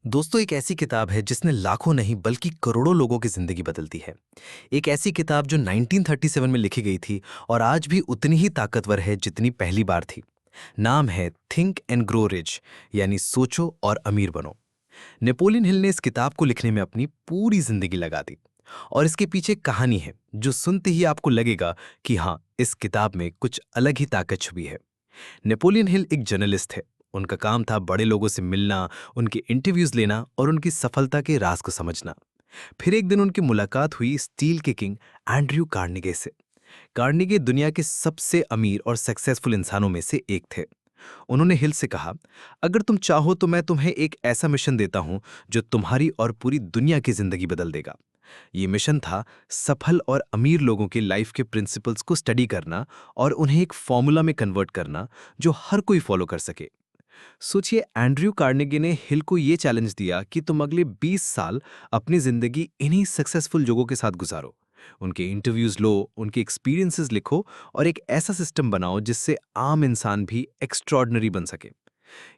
दोस्तों, एक ऐसी किताब है जिसने लाखों नहीं बल्कि करोड़ों लोगों की जिंदगी बदल दी है। एक ऐसी किताब जो 1937 में लिखी गई थी और आज भी उतनी ही ताकतवर है जितनी पहली बार थी। नाम है थिंक एंड ग्रो रिच, यानी सोचो और अमीर बनो। नेपोलियन हिल ने इस किताब को लिखने में अपनी पूरी जिंदगी लगा दी और इसके पीछे एक कहानी है जो सुनते ही आपको लगेगा कि हाँ, इस किताब में कुछ अलग ही ताकत छुपी है। नेपोलियन हिल एक जर्नलिस्ट है। उनका काम था बड़े लोगों से मिलना, उनके इंटरव्यूज लेना और उनकी सफलता के राज को समझना। फिर एक दिन उनकी मुलाकात हुई स्टील के किंग एंड्रयू कार्नेगे से। कार्नेगे दुनिया के सबसे अमीर और सक्सेसफुल इंसानों में से एक थे। उन्होंने हिल से कहा, अगर तुम चाहो तो मैं तुम्हें एक ऐसा मिशन देता हूं जो तुम्हारी और पूरी दुनिया की जिंदगी बदल देगा। ये मिशन था सफल और अमीर लोगों के लाइफ के प्रिंसिपल्स को स्टडी करना और उन्हें एक फॉर्मूला में कन्वर्ट करना जो हर कोई फॉलो कर सके। सोचिए, एंड्रयू कार्नेगी ने हिल को ये चैलेंज दिया कि तुम अगले 20 साल अपनी जिंदगी इन्हीं सक्सेसफुल लोगों के साथ गुजारो। उनके इंटरव्यूज लो, उनके एक्सपीरियंसेस लिखो और एक ऐसा सिस्टम बनाओ जिससे आम इंसान भी एक्स्ट्रॉर्डनरी बन सके।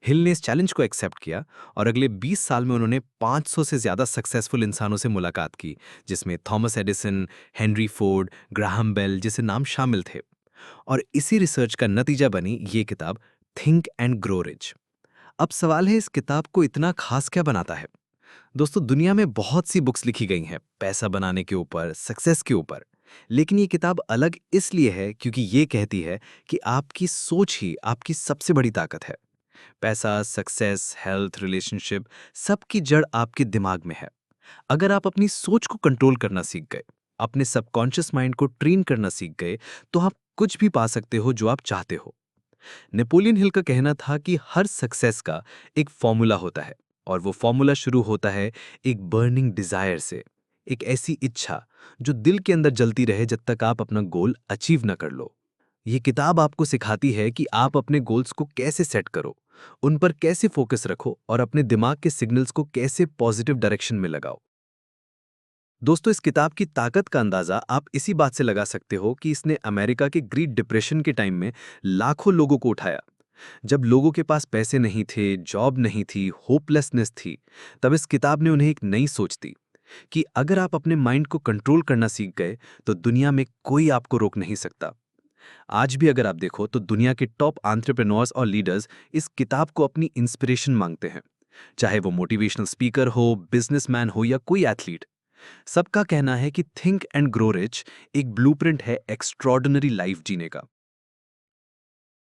हिल ने इस चैलेंज को एक्सेप्ट किया और अगले 20 साल में उन्होंने 500 से ज्यादा सक्सेसफुल इंसानों से मुलाकात की, जिसमें Thomas Edison, Henry Ford, Graham Bell जैसे नाम शामिल थे। और इसी रिसर्च का नतीजा बनी ये किताब थिंक एंड ग्रो रिच। अब सवाल है, इस किताब को इतना खास क्या बनाता है? दोस्तों, दुनिया में बहुत सी बुक्स लिखी गई हैं पैसा बनाने के ऊपर, सक्सेस के ऊपर। लेकिन ये किताब अलग इसलिए है क्योंकि ये कहती है कि आपकी सोच ही आपकी सबसे बड़ी ताकत है। पैसा, सक्सेस, हेल्थ, रिलेशनशिप, सबकी जड़ आपके दिमाग में है। अगर आप अपनी सोच को कंट्रोल करना सीख गए, अपने सबकॉन्शियस माइंड को ट्रेन करना सीख गए, तो आप कुछ भी पा सकते हो जो आप चाहते हो। नेपोलियन हिल का कहना था कि हर सक्सेस का एक फॉर्मूला होता है और वो फॉर्मूला शुरू होता है एक बर्निंग डिजायर से, एक ऐसी इच्छा जो दिल के अंदर जलती रहे जब तक आप अपना गोल अचीव न कर लो। ये किताब आपको सिखाती है कि आप अपने गोल्स को कैसे सेट करो, उन पर कैसे फोकस रखो और अपने दिमाग के सिग्नल्स को कैसे पॉजिटिव डायरेक्शन में लगाओ। दोस्तों, इस किताब की ताकत का अंदाजा आप इसी बात से लगा सकते हो कि इसने अमेरिका के ग्रेट डिप्रेशन के टाइम में लाखों लोगों को उठाया। जब लोगों के पास पैसे नहीं थे, जॉब नहीं थी, होपलेसनेस थी, तब इस किताब ने उन्हें एक नई सोच दी कि अगर आप अपने माइंड को कंट्रोल करना सीख गए तो दुनिया में कोई आपको रोक नहीं सकता। आज भी अगर आप देखो तो दुनिया के टॉप एंटरप्रेन्योर्स और लीडर्स इस किताब को अपनी इंस्पिरेशन मांगते हैं। चाहे वो मोटिवेशनल स्पीकर हो, बिजनेसमैन हो या कोई एथलीट, सबका कहना है कि थिंक एंड ग्रो रिच एक ब्लूप्रिंट है एक्स्ट्रॉर्डिनरी लाइफ जीने का।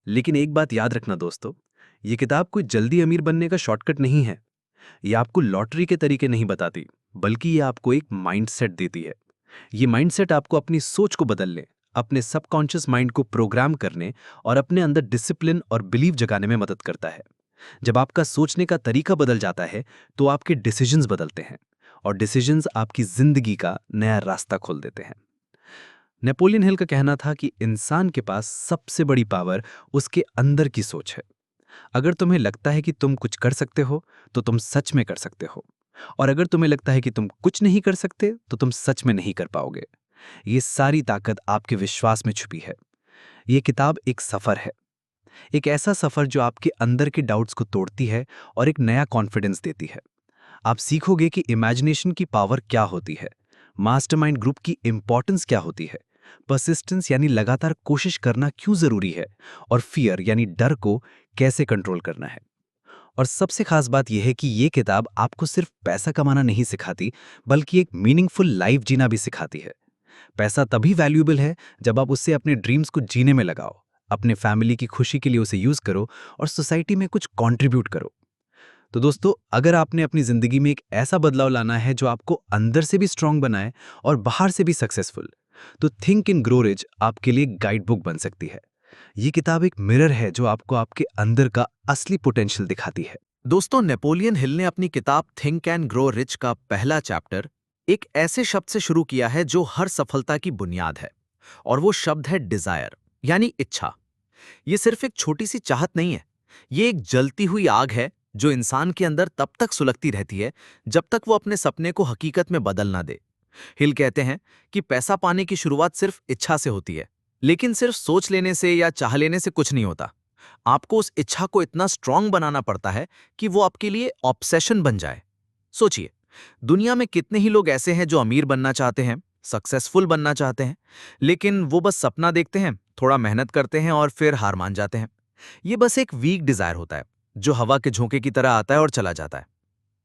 लेकिन एक बात याद रखना दोस्तों, ये किताब कोई जल्दी अमीर बनने का शॉर्टकट नहीं है। ये आपको लॉटरी के तरीके नहीं बताती, बल्कि ये आपको एक माइंडसेट देती है। ये माइंडसेट आपको अपनी सोच को बदलने, अपने सबकॉन्शियस माइंड को प्रोग्राम करने और अपने अंदर डिसिप्लिन और बिलीव जगाने में मदद करता है। जब आपका सोचने का तरीका बदल जाता है तो आपके डिसीजंस बदलते हैं और डिसीजंस आपकी जिंदगी का नया रास्ता खोल देते हैं। नेपोलियन हिल का कहना था कि इंसान के पास सबसे बड़ी पावर उसके अंदर की सोच है। अगर तुम्हें लगता है कि तुम कुछ कर सकते हो तो तुम सच में कर सकते हो, और अगर तुम्हें लगता है कि तुम कुछ नहीं कर सकते तो तुम सच में नहीं कर पाओगे। ये सारी ताकत आपके विश्वास में छुपी है। ये किताब एक सफर है, एक ऐसा सफर जो आपके अंदर के डाउट्स को तोड़ती है और एक नया कॉन्फिडेंस देती है। आप सीखोगे कि इमेजिनेशन की पावर क्या होती है, मास्टरमाइंड ग्रुप की इंपॉर्टेंस क्या होती है, परसिस्टेंस यानी लगातार कोशिश करना क्यों जरूरी है, और फियर यानी डर को कैसे कंट्रोल करना है। और सबसे खास बात यह है कि ये किताब आपको सिर्फ पैसा कमाना नहीं सिखाती, बल्कि एक मीनिंगफुल लाइफ जीना भी सिखाती है। पैसा तभी वैल्यूएबल है जब आप उससे अपने ड्रीम्स को जीने में लगाओ, अपने फैमिली की खुशी के लिए उसे यूज करो और सोसाइटी में कुछ कंट्रीब्यूट करो। तो दोस्तों, अगर आपने अपनी जिंदगी में एक ऐसा बदलाव लाना है जो आपको अंदर से भी स्ट्रांग बनाए और बाहर से भी सक्सेसफुल, तो थिंक इन ग्रो रिच आपके लिए गाइड बुक बन सकती है। ये किताब एक मिरर है जो आपको आपके अंदर का असली पोटेंशियल दिखाती है। दोस्तों, नेपोलियन हिल ने अपनी किताब थिंक एंड ग्रो रिच का पहला चैप्टर एक ऐसे शब्द से शुरू किया है जो हर सफलता की बुनियाद है, और वो शब्द है डिजायर, यानी इच्छा। ये सिर्फ एक छोटी सी चाहत नहीं है, ये एक जलती हुई आग है जो इंसान के अंदर तब तक सुलगती रहती है जब तक वो अपने सपने को हकीकत में बदल ना दे। हिल कहते हैं कि पैसा पाने की शुरुआत सिर्फ इच्छा से होती है, लेकिन सिर्फ सोच लेने से या चाह लेने से कुछ नहीं होता। आपको उस इच्छा को इतना स्ट्रांग बनाना पड़ता है कि वो आपके लिए ऑब्सेशन बन जाए। सोचिए, दुनिया में कितने ही लोग ऐसे हैं जो अमीर बनना चाहते हैं, सक्सेसफुल बनना चाहते हैं, लेकिन वो बस सपना देखते हैं, थोड़ा मेहनत करते हैं और फिर हार मान जाते हैं। ये बस एक वीक डिजायर होता है, जो हवा के झोंके की तरह आता है और चला जाता है।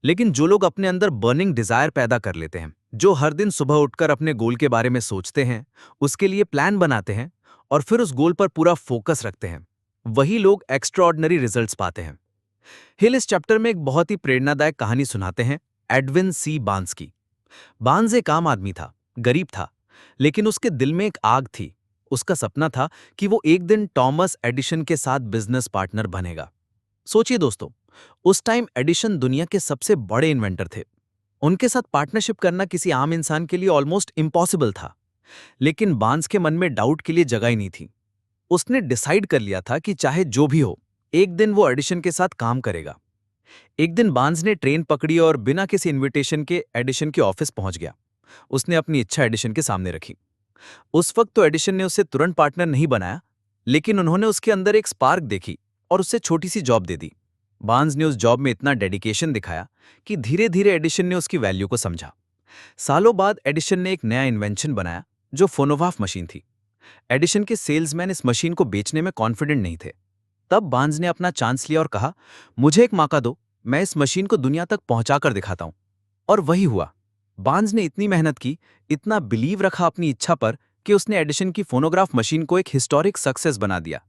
लेकिन जो लोग अपने अंदर बर्निंग डिजायर पैदा कर लेते हैं, जो हर दिन सुबह उठकर अपने गोल के बारे में सोचते हैं, उसके लिए प्लान बनाते हैं और फिर उस गोल पर पूरा फोकस रखते हैं, वही लोग एक्स्ट्राऑर्डिनरी रिजल्ट्स पाते हैं। हिल इस चैप्टर में एक बहुत ही प्रेरणादायक कहानी सुनाते हैं, एडविन सी बार्न्स की। बार्न्स एक आम आदमी था, गरीब था, लेकिन उसके दिल में एक आग थी। उसका सपना था कि वो एक दिन टॉमस एडिशन के साथ बिजनेस पार्टनर बनेगा। सोचिए दोस्तों, उस टाइम एडिशन दुनिया के सबसे बड़े इन्वेंटर थे। उनके साथ पार्टनरशिप करना किसी आम इंसान के लिए ऑलमोस्ट इम्पॉसिबल था। लेकिन बार्न्स के मन में डाउट के लिए जगह ही नहीं थी। उसने डिसाइड कर लिया था कि चाहे जो भी हो, एक दिन वो एडिशन के साथ काम करेगा। एक दिन बार्न्स ने ट्रेन पकड़ी और बिना किसी इनविटेशन के एडिशन के ऑफिस पहुंच गया। उसने अपनी इच्छा एडिशन के सामने रखी। उस वक्त तो एडिशन ने उसे तुरंत पार्टनर नहीं बनाया, लेकिन उन्होंने उसके अंदर एक स्पार्क देखी और उसे छोटी सी जॉब दे दी। बार्न्स ने उस जॉब में इतना डेडिकेशन दिखाया कि धीरे धीरे एडिशन ने उसकी वैल्यू को समझा। सालों बाद एडिशन ने एक नया इन्वेंशन बनाया, जो फोनोग्राफ मशीन थी। एडिशन के सेल्समैन इस मशीन को बेचने में कॉन्फिडेंट नहीं थे। तब बार्न्स ने अपना चांस लिया और कहा, मुझे एक मौका दो, मैं इस मशीन को दुनिया तक पहुंचाकर दिखाता हूं। और वही हुआ। बार्न्स ने इतनी मेहनत की, इतना बिलीव रखा अपनी इच्छा पर, कि उसने एडिशन की फोनोग्राफ मशीन को एक हिस्टोरिक सक्सेस बना दिया।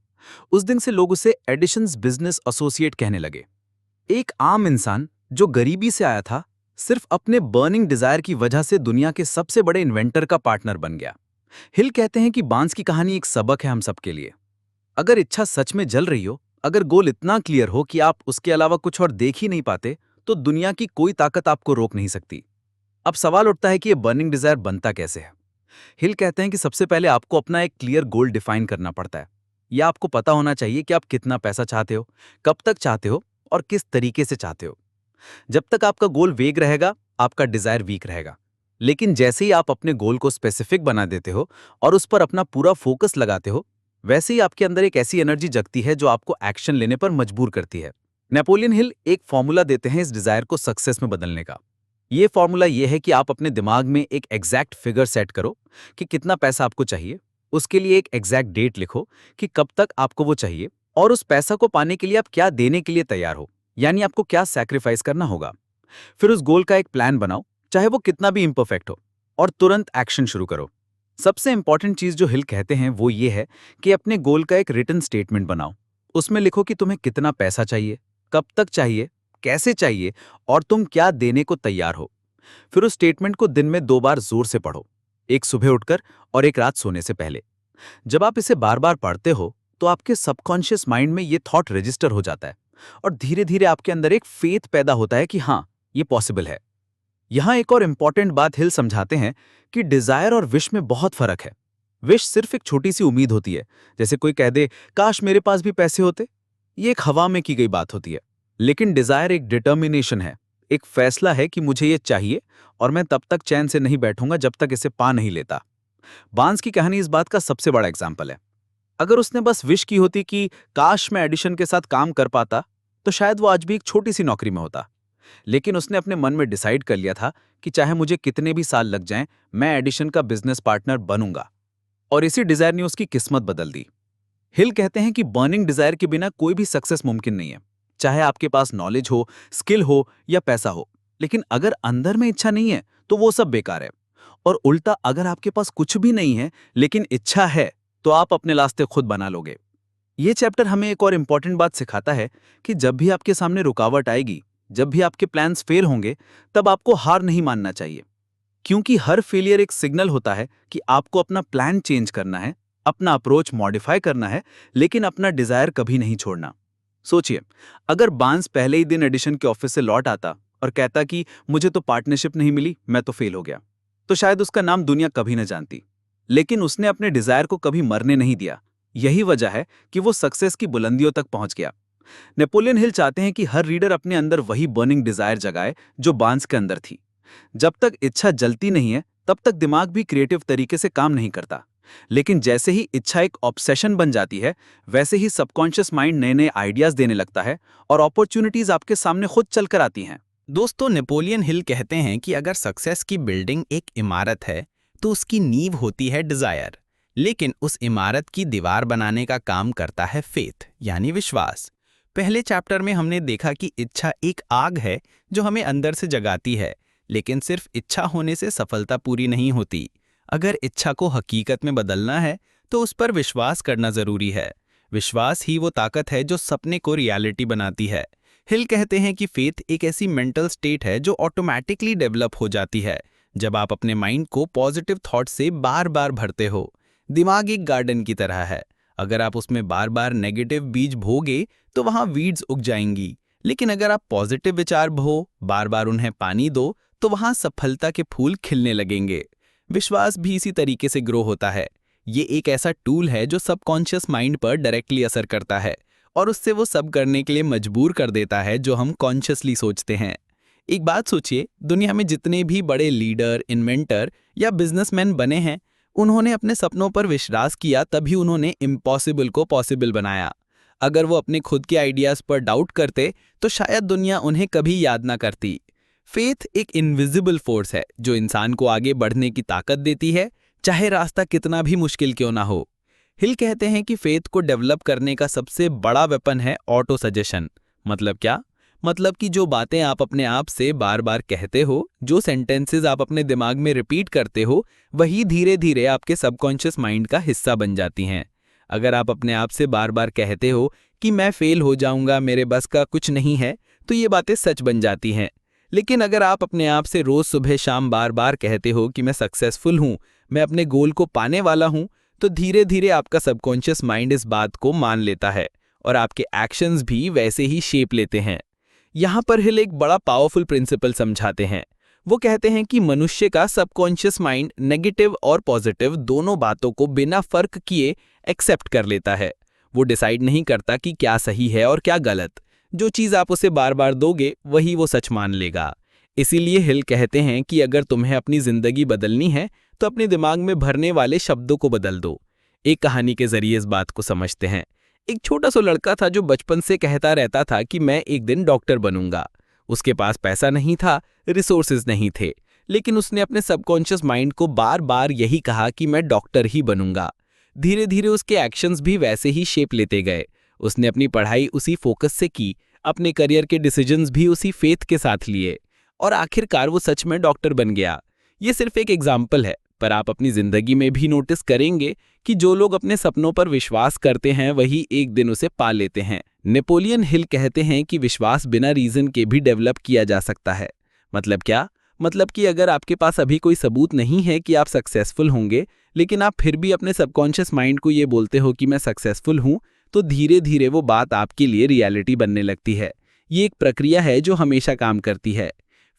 उस दिन से लोग उसे एडिशंस बिजनेस एसोसिएट कहने लगे। एक आम इंसान जो गरीबी से आया था, सिर्फ अपने बर्निंग डिजायर की वजह से दुनिया के सबसे बड़े इन्वेंटर का पार्टनर बन गया। हिल कहते हैं कि बार्न्स की कहानी एक सबक है हम सबके लिए। अगर इच्छा सच में जल रही हो, अगर गोल इतना क्लियर हो कि आप उसके अलावा कुछ और देख ही नहीं पाते, तो दुनिया की कोई ताकत आपको रोक नहीं सकती। अब सवाल उठता है कि ये बर्निंग डिजायर बनता कैसे है। हिल कहते हैं कि सबसे पहले आपको अपना एक क्लियर गोल डिफाइन करना पड़ता है। यह आपको पता होना चाहिए कि आप कितना पैसा चाहते हो, कब तक चाहते हो और किस तरीके से चाहते हो। जब तक आपका गोल वेग रहेगा, आपका डिजायर वीक रहेगा। लेकिन जैसे ही आप अपने गोल को स्पेसिफिक बना देते हो और उस पर अपना पूरा फोकस लगाते हो, वैसे ही आपके अंदर एक ऐसी एनर्जी जगती है जो आपको एक्शन लेने पर मजबूर करती है। नेपोलियन हिल एक फॉर्मूला देते हैं इस डिजायर को सक्सेस में बदलने का। ये फॉर्मूला ये है कि आप अपने दिमाग में एक एग्जैक्ट फिगर सेट करो कि कितना पैसा आपको चाहिए। उसके लिए एक एग्जैक्ट डेट लिखो कि कब तक आपको वो चाहिए, और उस पैसा को पाने के लिए आप क्या देने के लिए तैयार हो, यानी आपको क्या सैक्रिफाइस करना होगा। फिर उस गोल का एक प्लान बनाओ, चाहे वो कितना भी इम्परफेक्ट हो, और तुरंत एक्शन शुरू करो। सबसे इंपॉर्टेंट चीज जो हिल कहते हैं वो ये है कि अपने गोल का एक रिटन स्टेटमेंट बनाओ। उसमें लिखो कि तुम्हें कितना पैसा चाहिए, कब तक चाहिए, कैसे चाहिए, और तुम क्या देने को तैयार हो। फिर उस स्टेटमेंट को दिन में 2 बार जोर से पढ़ो, एक सुबह उठकर और एक रात सोने से पहले। जब आप इसे बार बार पढ़ते हो, तो आपके सबकॉन्शियस माइंड में ये थॉट रजिस्टर हो जाता है, और धीरे धीरे आपके अंदर एक फेथ पैदा होता है कि हाँ, ये पॉसिबल है। यहां एक और इंपॉर्टेंट बात हिल समझाते हैं कि डिजायर और विश में बहुत फर्क है। विश सिर्फ एक छोटी सी उम्मीद होती है, जैसे कोई कह दे, काश मेरे पास भी पैसे होते। ये एक हवा में की गई बात होती है। लेकिन डिजायर एक डिटर्मिनेशन है, एक फैसला है कि मुझे ये चाहिए, और मैं तब तक चैन से नहीं बैठूंगा जब तक इसे पा नहीं लेता। बार्न्स की कहानी इस बात का सबसे बड़ा एग्जाम्पल है। अगर उसने बस विश की होती कि काश मैं एडिशन के साथ काम कर पाता, तो शायद वो आज भी एक छोटी सी नौकरी में होता। लेकिन उसने अपने मन में डिसाइड कर लिया था कि चाहे मुझे कितने भी साल लग जाएं, मैं एडिशन का बिजनेस पार्टनर बनूंगा। और इसी डिजायर ने उसकी किस्मत बदल दी। हिल कहते हैं कि बर्निंग डिजायर के बिना कोई भी सक्सेस मुमकिन नहीं है। चाहे आपके पास नॉलेज हो, स्किल हो या पैसा हो, लेकिन अगर अंदर में इच्छा नहीं है, तो वो सब बेकार है। और उल्टा, अगर आपके पास कुछ भी नहीं है लेकिन इच्छा है, तो आप अपने रास्ते खुद बना लोगे। ये चैप्टर हमें एक और इंपॉर्टेंट बात सिखाता है कि जब भी आपके सामने रुकावट आएगी, जब भी आपके प्लान्स फेल होंगे, तब आपको हार नहीं मानना चाहिए। क्योंकि हर फेलियर एक सिग्नल होता है कि आपको अपना प्लान चेंज करना है, अपना अप्रोच मॉडिफाई करना है, लेकिन अपना डिजायर कभी नहीं छोड़ना। सोचिए, अगर बार्न्स पहले ही दिन एडिशन के ऑफिस से लौट आता और कहता कि मुझे तो पार्टनरशिप नहीं मिली, मैं तो फेल हो गया, तो शायद उसका नाम दुनिया कभी न जानती। लेकिन उसने अपने डिजायर को कभी मरने नहीं दिया। यही वजह है कि वो सक्सेस की बुलंदियों तक पहुंच गया। नेपोलियन हिल चाहते हैं कि हर रीडर अपने अंदर वही बर्निंग डिजायर जगाए जो बार्न्स के अंदर थी। जब तक इच्छा जलती नहीं है, तब तक दिमाग भी क्रिएटिव तरीके से काम नहीं करता। लेकिन जैसे ही इच्छा एक ऑब्सेशन बन जाती है, वैसे ही सबकॉन्शियस माइंड नए नए आइडियाज देने लगता है, और अपॉर्चुनिटीज आपके सामने खुद चलकर आती हैं। दोस्तों, नेपोलियन हिल कहते हैं कि अगर सक्सेस की बिल्डिंग एक इमारत है तो उसकी नींव होती है डिजायर, लेकिन उस इमारत की दीवार बनाने का काम करता है फेथ यानी विश्वास। पहले चैप्टर में हमने देखा कि इच्छा एक आग है जो हमें अंदर से जगाती है, लेकिन सिर्फ इच्छा होने से सफलता पूरी नहीं होती। अगर इच्छा को हकीकत में बदलना है तो उस पर विश्वास करना जरूरी है। विश्वास ही वो ताकत है जो सपने को रियलिटी बनाती है। हिल कहते हैं कि फेथ एक ऐसी मेंटल स्टेट है जो ऑटोमैटिकली डेवलप हो जाती है जब आप अपने माइंड को पॉजिटिव थॉट से बार बार भरते हो। दिमाग एक गार्डन की तरह है, अगर आप उसमें बार बार नेगेटिव बीज बोगे तो वहां वीड्स उग जाएंगी, लेकिन अगर आप पॉजिटिव विचार बो, बार बार उन्हें पानी दो, तो वहां सफलता के फूल खिलने लगेंगे। विश्वास भी इसी तरीके से ग्रो होता है। ये एक ऐसा टूल है जो सबकॉन्शियस माइंड पर डायरेक्टली असर करता है और उससे वो सब करने के लिए मजबूर कर देता है जो हम कॉन्शियसली सोचते हैं। एक बात सोचिए, दुनिया में जितने भी बड़े लीडर, इन्वेंटर या बिजनेसमैन बने हैं, उन्होंने अपने सपनों पर विश्वास किया, तभी उन्होंने इम्पॉसिबल को पॉसिबल बनाया। अगर वो अपने खुद के आइडियाज पर डाउट करते तो शायद दुनिया उन्हें कभी याद ना करती। फेथ एक इनविजिबल फोर्स है जो इंसान को आगे बढ़ने की ताकत देती है, चाहे रास्ता कितना भी मुश्किल क्यों ना हो। हिल कहते हैं कि फेथ को डेवलप करने का सबसे बड़ा वेपन है ऑटो सजेशन। मतलब क्या? मतलब कि जो बातें आप अपने आप से बार बार कहते हो, जो सेंटेंसेस आप अपने दिमाग में रिपीट करते हो, वही धीरे धीरे आपके सबकॉन्शियस माइंड का हिस्सा बन जाती हैं। अगर आप अपने आप से बार बार कहते हो कि मैं फेल हो जाऊंगा, मेरे बस का कुछ नहीं है, तो ये बातें सच बन जाती हैं। लेकिन अगर आप अपने आप से रोज सुबह शाम बार बार कहते हो कि मैं सक्सेसफुल हूं, मैं अपने गोल को पाने वाला हूं, तो धीरे धीरे आपका सबकॉन्शियस माइंड इस बात को मान लेता है और आपके एक्शंस भी वैसे ही शेप लेते हैं। यहाँ पर हिल एक बड़ा पावरफुल प्रिंसिपल समझाते हैं। वो कहते हैं कि मनुष्य का सबकॉन्शियस माइंड नेगेटिव और पॉजिटिव दोनों बातों को बिना फर्क किए एक्सेप्ट कर लेता है। वो डिसाइड नहीं करता कि क्या सही है और क्या गलत। जो चीज़ आप उसे बार बार दोगे वही वो सच मान लेगा। इसीलिए हिल कहते हैं कि अगर तुम्हें अपनी जिंदगी बदलनी है तो अपने दिमाग में भरने वाले शब्दों को बदल दो। एक कहानी के जरिए इस बात को समझते हैं। एक छोटा सा लड़का था जो बचपन से कहता रहता था कि मैं एक दिन डॉक्टर बनूंगा। उसके पास पैसा नहीं था, रिसोर्सेज नहीं थे, लेकिन उसने अपने सबकॉन्शियस माइंड को बार बार यही कहा कि मैं डॉक्टर ही बनूंगा। धीरे धीरे उसके एक्शंस भी वैसे ही शेप लेते गए। उसने अपनी पढ़ाई उसी फोकस से की, अपने करियर के डिसीजंस भी उसी फेथ के साथ लिए, और आखिरकार वो सच में डॉक्टर बन गया। ये सिर्फ एक एग्जाम्पल है, पर आप अपनी जिंदगी में भी नोटिस करेंगे कि जो लोग अपने सपनों पर विश्वास करते हैं वही एक दिन उसे पा लेते हैं। नेपोलियन हिल कहते हैं कि विश्वास बिना रीजन के भी डेवलप किया जा सकता है। मतलब क्या? मतलब कि अगर आपके पास अभी कोई सबूत नहीं है कि आप सक्सेसफुल होंगे, लेकिन आप फिर भी अपने सबकॉन्शियस माइंड को ये बोलते हो कि मैं सक्सेसफुल हूं, तो धीरे धीरे वो बात आपके लिए रियलिटी बनने लगती है। ये एक प्रक्रिया है जो हमेशा काम करती है।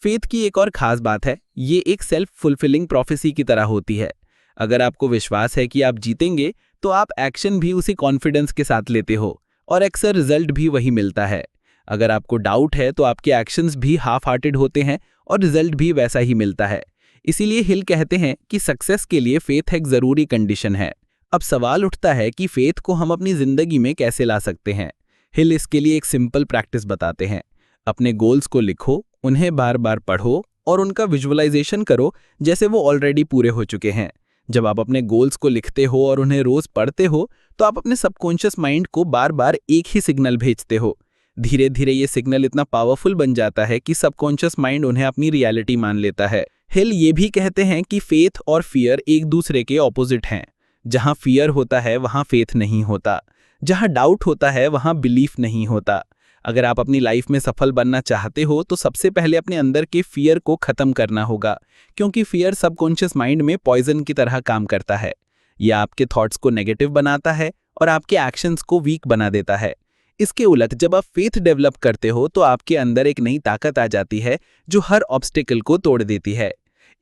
फेथ की एक और खास बात है, ये एक सेल्फ फुलफिलिंग प्रोफेसी की तरह होती है। अगर आपको विश्वास है कि आप जीतेंगे, तो आप एक्शन भी उसी कॉन्फिडेंस के साथ लेते हो और अक्सर रिजल्ट भी वही मिलता है। अगर आपको डाउट है तो आपके एक्शंस भी हाफ हार्टेड होते हैं और रिजल्ट भी वैसा ही मिलता है। इसीलिए हिल कहते हैं कि सक्सेस के लिए फेथ एक जरूरी कंडीशन है। अब सवाल उठता है कि फेथ को हम अपनी जिंदगी में कैसे ला सकते हैं। हिल इसके लिए एक सिंपल प्रैक्टिस बताते हैं। अपने गोल्स को लिखो, उन्हें बार बार पढ़ो और उनका विजुअलाइजेशन करो जैसे वो ऑलरेडी पूरे हो चुके हैं। जब आप अपने गोल्स को लिखते हो और उन्हें रोज पढ़ते हो, तो आप अपने सबकॉन्शियस माइंड को बार बार एक ही सिग्नल भेजते हो। धीरे धीरे ये सिग्नल इतना पावरफुल बन जाता है कि सबकॉन्शियस माइंड उन्हें अपनी रियलिटी मान लेता है। हिल ये भी कहते हैं कि फेथ और फियर एक दूसरे के ऑपोजिट हैं। जहां फियर होता है वहां फेथ नहीं होता, जहां डाउट होता है वहां बिलीफ नहीं होता। अगर आप अपनी लाइफ में सफल बनना चाहते हो तो सबसे पहले अपने अंदर के फियर को खत्म करना होगा, क्योंकि फियर सबकॉन्शियस माइंड में पॉइजन की तरह काम करता है। यह आपके थॉट्स को नेगेटिव बनाता है और आपके एक्शंस को वीक बना देता है। इसके उलट जब आप फेथ डेवलप करते हो तो आपके अंदर एक नई ताकत आ जाती है जो हर ऑब्स्टिकल को तोड़ देती है।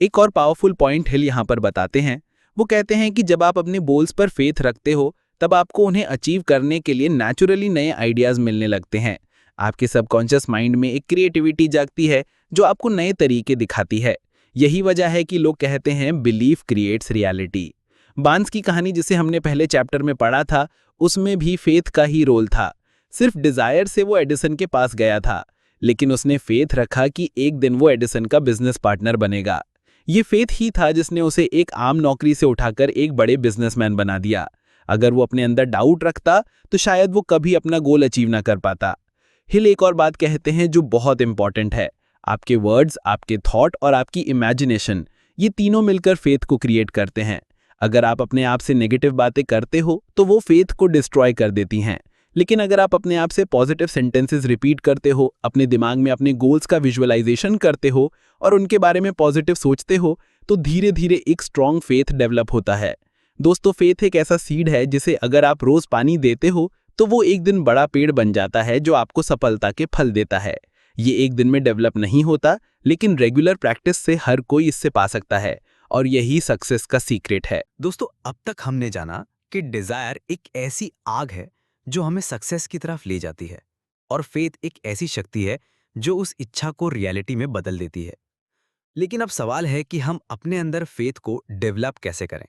एक और पावरफुल पॉइंट हिल यहाँ पर बताते हैं। वो कहते हैं कि जब आप अपने गोल्स पर फेथ रखते हो, तब आपको उन्हें अचीव करने के लिए नेचुरली नए आइडियाज मिलने लगते हैं। आपके सबकॉन्शियस माइंड में एक क्रिएटिविटी जागती है जो आपको नए तरीके दिखाती है। यही वजह है कि लोग कहते हैं बिलीफ क्रिएट्स रियलिटी। बार्न्स की कहानी जिसे हमने पहले चैप्टर में पढ़ा था, उसमें भी फेथ का ही रोल था। सिर्फ डिजायर से वो एडिसन के पास गया था, लेकिन उसने फेथ रखा कि एक दिन वो एडिसन का बिजनेस पार्टनर बनेगा। ये फेथ ही था जिसने उसे एक आम नौकरी से उठाकर एक बड़े बिजनेसमैन बना दिया। अगर वो अपने अंदर डाउट रखता तो शायद वो कभी अपना गोल अचीव ना कर पाता। हिल एक और बात कहते हैं जो बहुत इंपॉर्टेंट है। आपके वर्ड्स, आपके थॉट और आपकी इमेजिनेशन, ये तीनों मिलकर फेथ को क्रिएट करते हैं। अगर आप अपने आप से नेगेटिव बातें करते हो तो वो फेथ को डिस्ट्रॉय कर देती हैं। लेकिन अगर आप अपने आप से पॉजिटिव सेंटेंसेस रिपीट करते हो, अपने दिमाग में अपने गोल्स का विजुअलाइजेशन करते हो और उनके बारे में पॉजिटिव सोचते हो, तो धीरे धीरे एक स्ट्रॉन्ग फेथ डेवलप होता है। दोस्तों, फेथ एक ऐसा सीड है जिसे अगर आप रोज पानी देते हो तो वो एक दिन बड़ा पेड़ बन जाता है जो आपको सफलता के फल देता है। ये एक दिन में डेवलप नहीं होता, लेकिन रेगुलर प्रैक्टिस से हर कोई इससे पा सकता है और यही सक्सेस का सीक्रेट है। दोस्तों, अब तक हमने जाना कि डिजायर एक ऐसी आग है जो हमें सक्सेस की तरफ ले जाती है, और फेथ एक ऐसी शक्ति है जो उस इच्छा को रियलिटी में बदल देती है। लेकिन अब सवाल है कि हम अपने अंदर फेथ को डेवलप कैसे करें।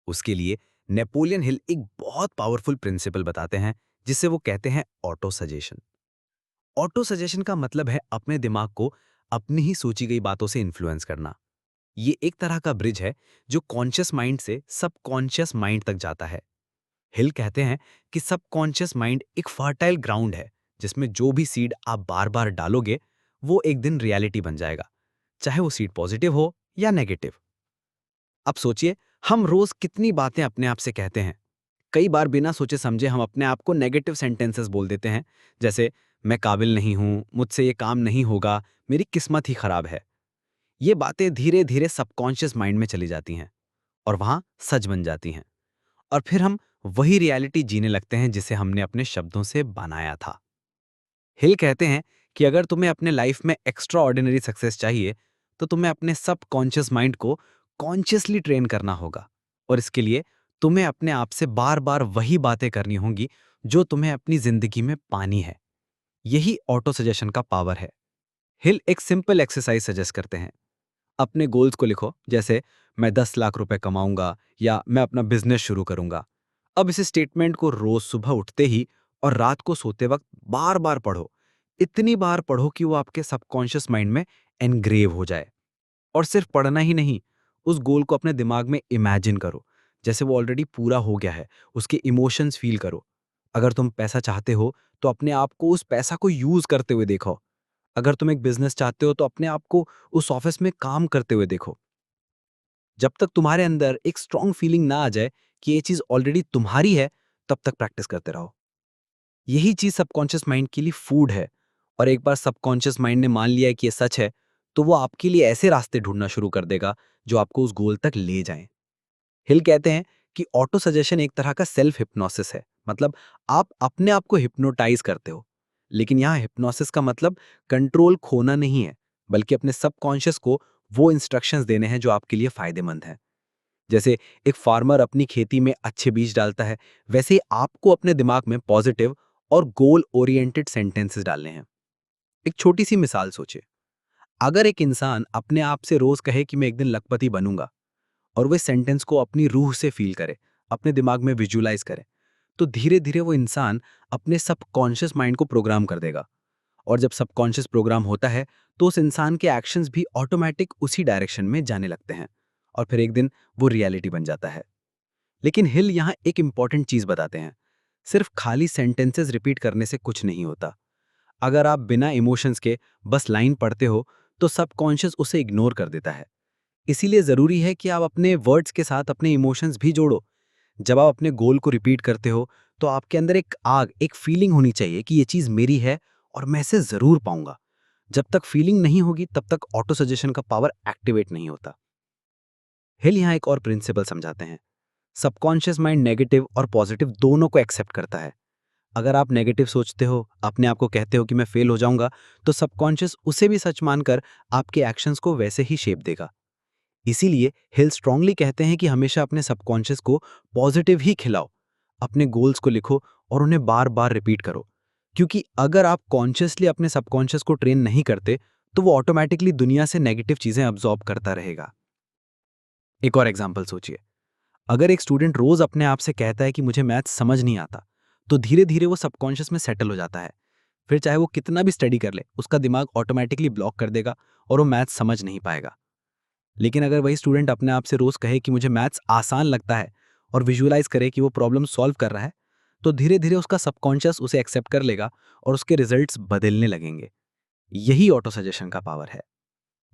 उसके लिए नेपोलियन हिल एक बहुत पावरफुल प्रिंसिपल बताते हैं जिसे वो कहते हैं ऑटो सजेशन। ऑटो सजेशन का मतलब है अपने दिमाग को अपनी ही सोची गई बातों से इन्फ्लुएंस करना। ये एक तरह का ब्रिज है जो कॉन्शियस माइंड से सबकॉन्शियस माइंड तक जाता है। हिल कहते हैं कि सबकॉन्शियस माइंड एक फर्टाइल ग्राउंड है जिसमें जो भी सीड आप बार बार डालोगे वो एक दिन रियलिटी बन जाएगा, चाहे वो सीड पॉजिटिव हो या नेगेटिव। अब सोचिए, हम रोज कितनी बातें अपने आप से कहते हैं। कई बार बिना सोचे समझे हम अपने आप को नेगेटिव सेंटेंसेस बोल देते हैं, जैसे मैं काबिल नहीं हूं, मुझसे ये काम नहीं होगा, मेरी किस्मत ही खराब है। ये बातें धीरे धीरे सबकॉन्शियस माइंड में चली जाती हैं और वहां सच बन जाती हैं, और फिर हम वही रियलिटी जीने लगते हैं जिसे हमने अपने शब्दों से बनाया था। हिल कहते हैं कि अगर तुम्हें अपने लाइफ में एक्स्ट्रा ऑर्डिनरी सक्सेस चाहिए तो तुम्हें अपने सबकॉन्शियस माइंड को कॉन्शियसली ट्रेन करना होगा, और इसके लिए तुम्हें अपने आप से बार बार वही बातें करनी होंगी जो तुम्हें अपनी जिंदगी में पानी है। यही ऑटो सजेशन का पावर है। हिल एक सिंपल एक्सरसाइज सजेस्ट करते हैं। अपने गोल्स को लिखो, जैसे मैं 10 लाख रुपए कमाऊंगा या मैं अपना बिजनेस शुरू करूंगा। अब इस स्टेटमेंट को रोज सुबह उठते ही और रात को सोते वक्त बार बार पढ़ो। इतनी बार पढ़ो कि वो आपके सबकॉन्शियस माइंड में एनग्रेव हो जाए। और सिर्फ पढ़ना ही नहीं, उस गोल को अपने दिमाग में इमेजिन करो जैसे वो ऑलरेडी पूरा हो गया है। उसके इमोशंस फील करो। अगर तुम पैसा चाहते हो तो अपने आप को उस पैसा को यूज करते हुए देखो। अगर तुम एक बिजनेस चाहते हो तो अपने आप को उस ऑफिस में काम करते हुए देखो। जब तक तुम्हारे अंदर एक स्ट्रॉन्ग फीलिंग ना आ जाए कि ये चीज ऑलरेडी तुम्हारी है, तब तक प्रैक्टिस करते रहो। यही चीज सबकॉन्शियस माइंड के लिए फूड है, और एक बार सबकॉन्शियस माइंड ने मान लिया है कि ये सच है, तो वो आपके लिए ऐसे रास्ते ढूंढना शुरू कर देगा जो आपको उस गोल तक ले जाएं। हिल कहते हैं कि ऑटो सजेशन एक तरह का सेल्फ हिप्नोसिस है, मतलब आप अपने आप को हिप्नोटाइज करते हो। लेकिन यहाँ हिप्नोसिस का मतलब कंट्रोल खोना नहीं है, बल्कि अपने सबकॉन्शियस को वो इंस्ट्रक्शंस देने हैं जो आपके लिए फायदेमंद हैं। जैसे एक फार्मर अपनी खेती में अच्छे बीज डालता है, वैसे ही आपको अपने दिमाग में पॉजिटिव और गोल ओरिएंटेड सेंटेंसेस डालने हैं। एक छोटी सी मिसाल सोचिए। अगर एक इंसान अपने आप से रोज कहे कि मैं एक दिन लखपति बनूंगा, और वो इस सेंटेंस को अपनी रूह से फील करे, अपने दिमाग में विजुअलाइज करे, तो धीरे धीरे वो इंसान अपने सबकॉन्शियस माइंड को प्रोग्राम कर देगा। और जब सबकॉन्शियस प्रोग्राम होता है तो उस इंसान के एक्शंस भी ऑटोमेटिक उसी डायरेक्शन में जाने लगते हैं, और फिर एक दिन वो रियलिटी बन जाता है। लेकिन हिल यहाँ एक इंपॉर्टेंट चीज बताते हैं। सिर्फ खाली सेंटेंसेस रिपीट करने से कुछ नहीं होता। अगर आप बिना इमोशंस के बस लाइन पढ़ते हो तो सबकॉन्शियस उसे इग्नोर कर देता है। इसीलिए जरूरी है कि आप अपने वर्ड्स के साथ अपने इमोशंस भी जोड़ो। जब आप अपने गोल को रिपीट करते हो तो आपके अंदर एक आग, एक फीलिंग होनी चाहिए कि ये चीज मेरी है और मैं इसे जरूर पाऊंगा। जब तक फीलिंग नहीं होगी तब तक ऑटो सजेशन का पावर एक्टिवेट नहीं होता। हिल यहाँ एक और प्रिंसिपल समझाते हैं। सबकॉन्शियस माइंड नेगेटिव और पॉजिटिव दोनों को एक्सेप्ट करता है। अगर आप नेगेटिव सोचते हो, अपने आप को कहते हो कि मैं फेल हो जाऊंगा, तो सबकॉन्शियस उसे भी सच मानकर आपके एक्शंस को वैसे ही शेप देगा। इसीलिए हिल स्ट्रांगली कहते हैं कि हमेशा अपने सबकॉन्शियस को पॉजिटिव ही खिलाओ। अपने गोल्स को लिखो और उन्हें बार बार रिपीट करो, क्योंकि अगर आप कॉन्शियसली अपने सबकॉन्शियस को ट्रेन नहीं करते तो वो ऑटोमेटिकली दुनिया से नेगेटिव चीजें अब्सॉर्ब करता रहेगा। एक और एग्जाम्पल सोचिए। अगर एक स्टूडेंट रोज अपने आप से कहता है कि मुझे मैथ्स समझ नहीं आता, तो धीरे धीरे वो सबकॉन्शियस में सेटल हो जाता है। फिर चाहे वो कितना भी स्टडी कर ले, उसका दिमाग ऑटोमेटिकली ब्लॉक कर देगा और वो मैथ्स समझ नहीं पाएगा। लेकिन अगर वही स्टूडेंट अपने आप से रोज कहे कि मुझे मैथ्स आसान लगता है और विजुअलाइज करे कि वो प्रॉब्लम सॉल्व कर रहा है, तो धीरे धीरे उसका सबकॉन्शियस उसे एक्सेप्ट कर लेगा और उसके रिजल्ट्स बदलने लगेंगे। यही ऑटो सजेशन का पावर है।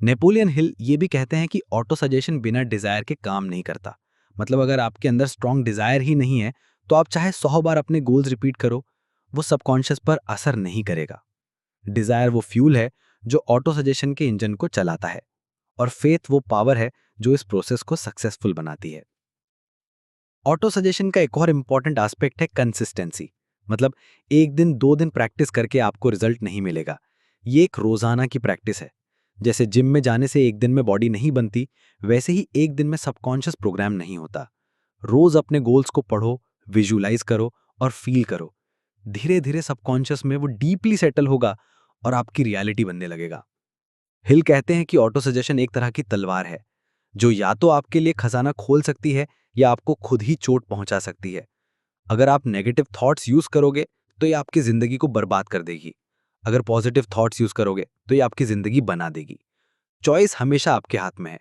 नेपोलियन हिल ये भी कहते हैं कि ऑटो सजेशन बिना डिजायर के काम नहीं करता। मतलब अगर आपके अंदर स्ट्रॉन्ग डिजायर ही नहीं है, तो आप चाहे 100 बार अपने गोल्स रिपीट करो, वो सबकॉन्शियस पर असर नहीं करेगा। डिजायर वो फ्यूल है जो ऑटो सजेशन के इंजन को चलाता है, और फेथ वो पावर है जो इस प्रोसेस को सक्सेसफुल बनाती है। ऑटो सजेशन का एक और इंपॉर्टेंट एस्पेक्ट है कंसिस्टेंसी। मतलब एक दिन 2 दिन प्रैक्टिस करके आपको रिजल्ट नहीं मिलेगा। ये एक रोजाना की प्रैक्टिस है। जैसे जिम में जाने से एक दिन में बॉडी नहीं बनती, वैसे ही एक दिन में सबकॉन्शियस प्रोग्राम नहीं होता। रोज अपने गोल्स को पढ़ो, विजुलाइज करो और फील करो। धीरे धीरे सबकॉन्शियस में वो डीपली सेटल होगा और आपकी रियलिटी बनने लगेगा। हिल कहते हैं कि ऑटो सजेशन एक तरह की तलवार है, जो या तो आपके लिए खजाना खोल सकती है या आपको खुद ही चोट पहुंचा सकती है। अगर आप नेगेटिव थॉट्स यूज करोगे तो ये आपकी जिंदगी को बर्बाद कर देगी। अगर पॉजिटिव थॉट्स यूज करोगे तो ये आपकी जिंदगी बना देगी। चॉइस हमेशा आपके हाथ में है।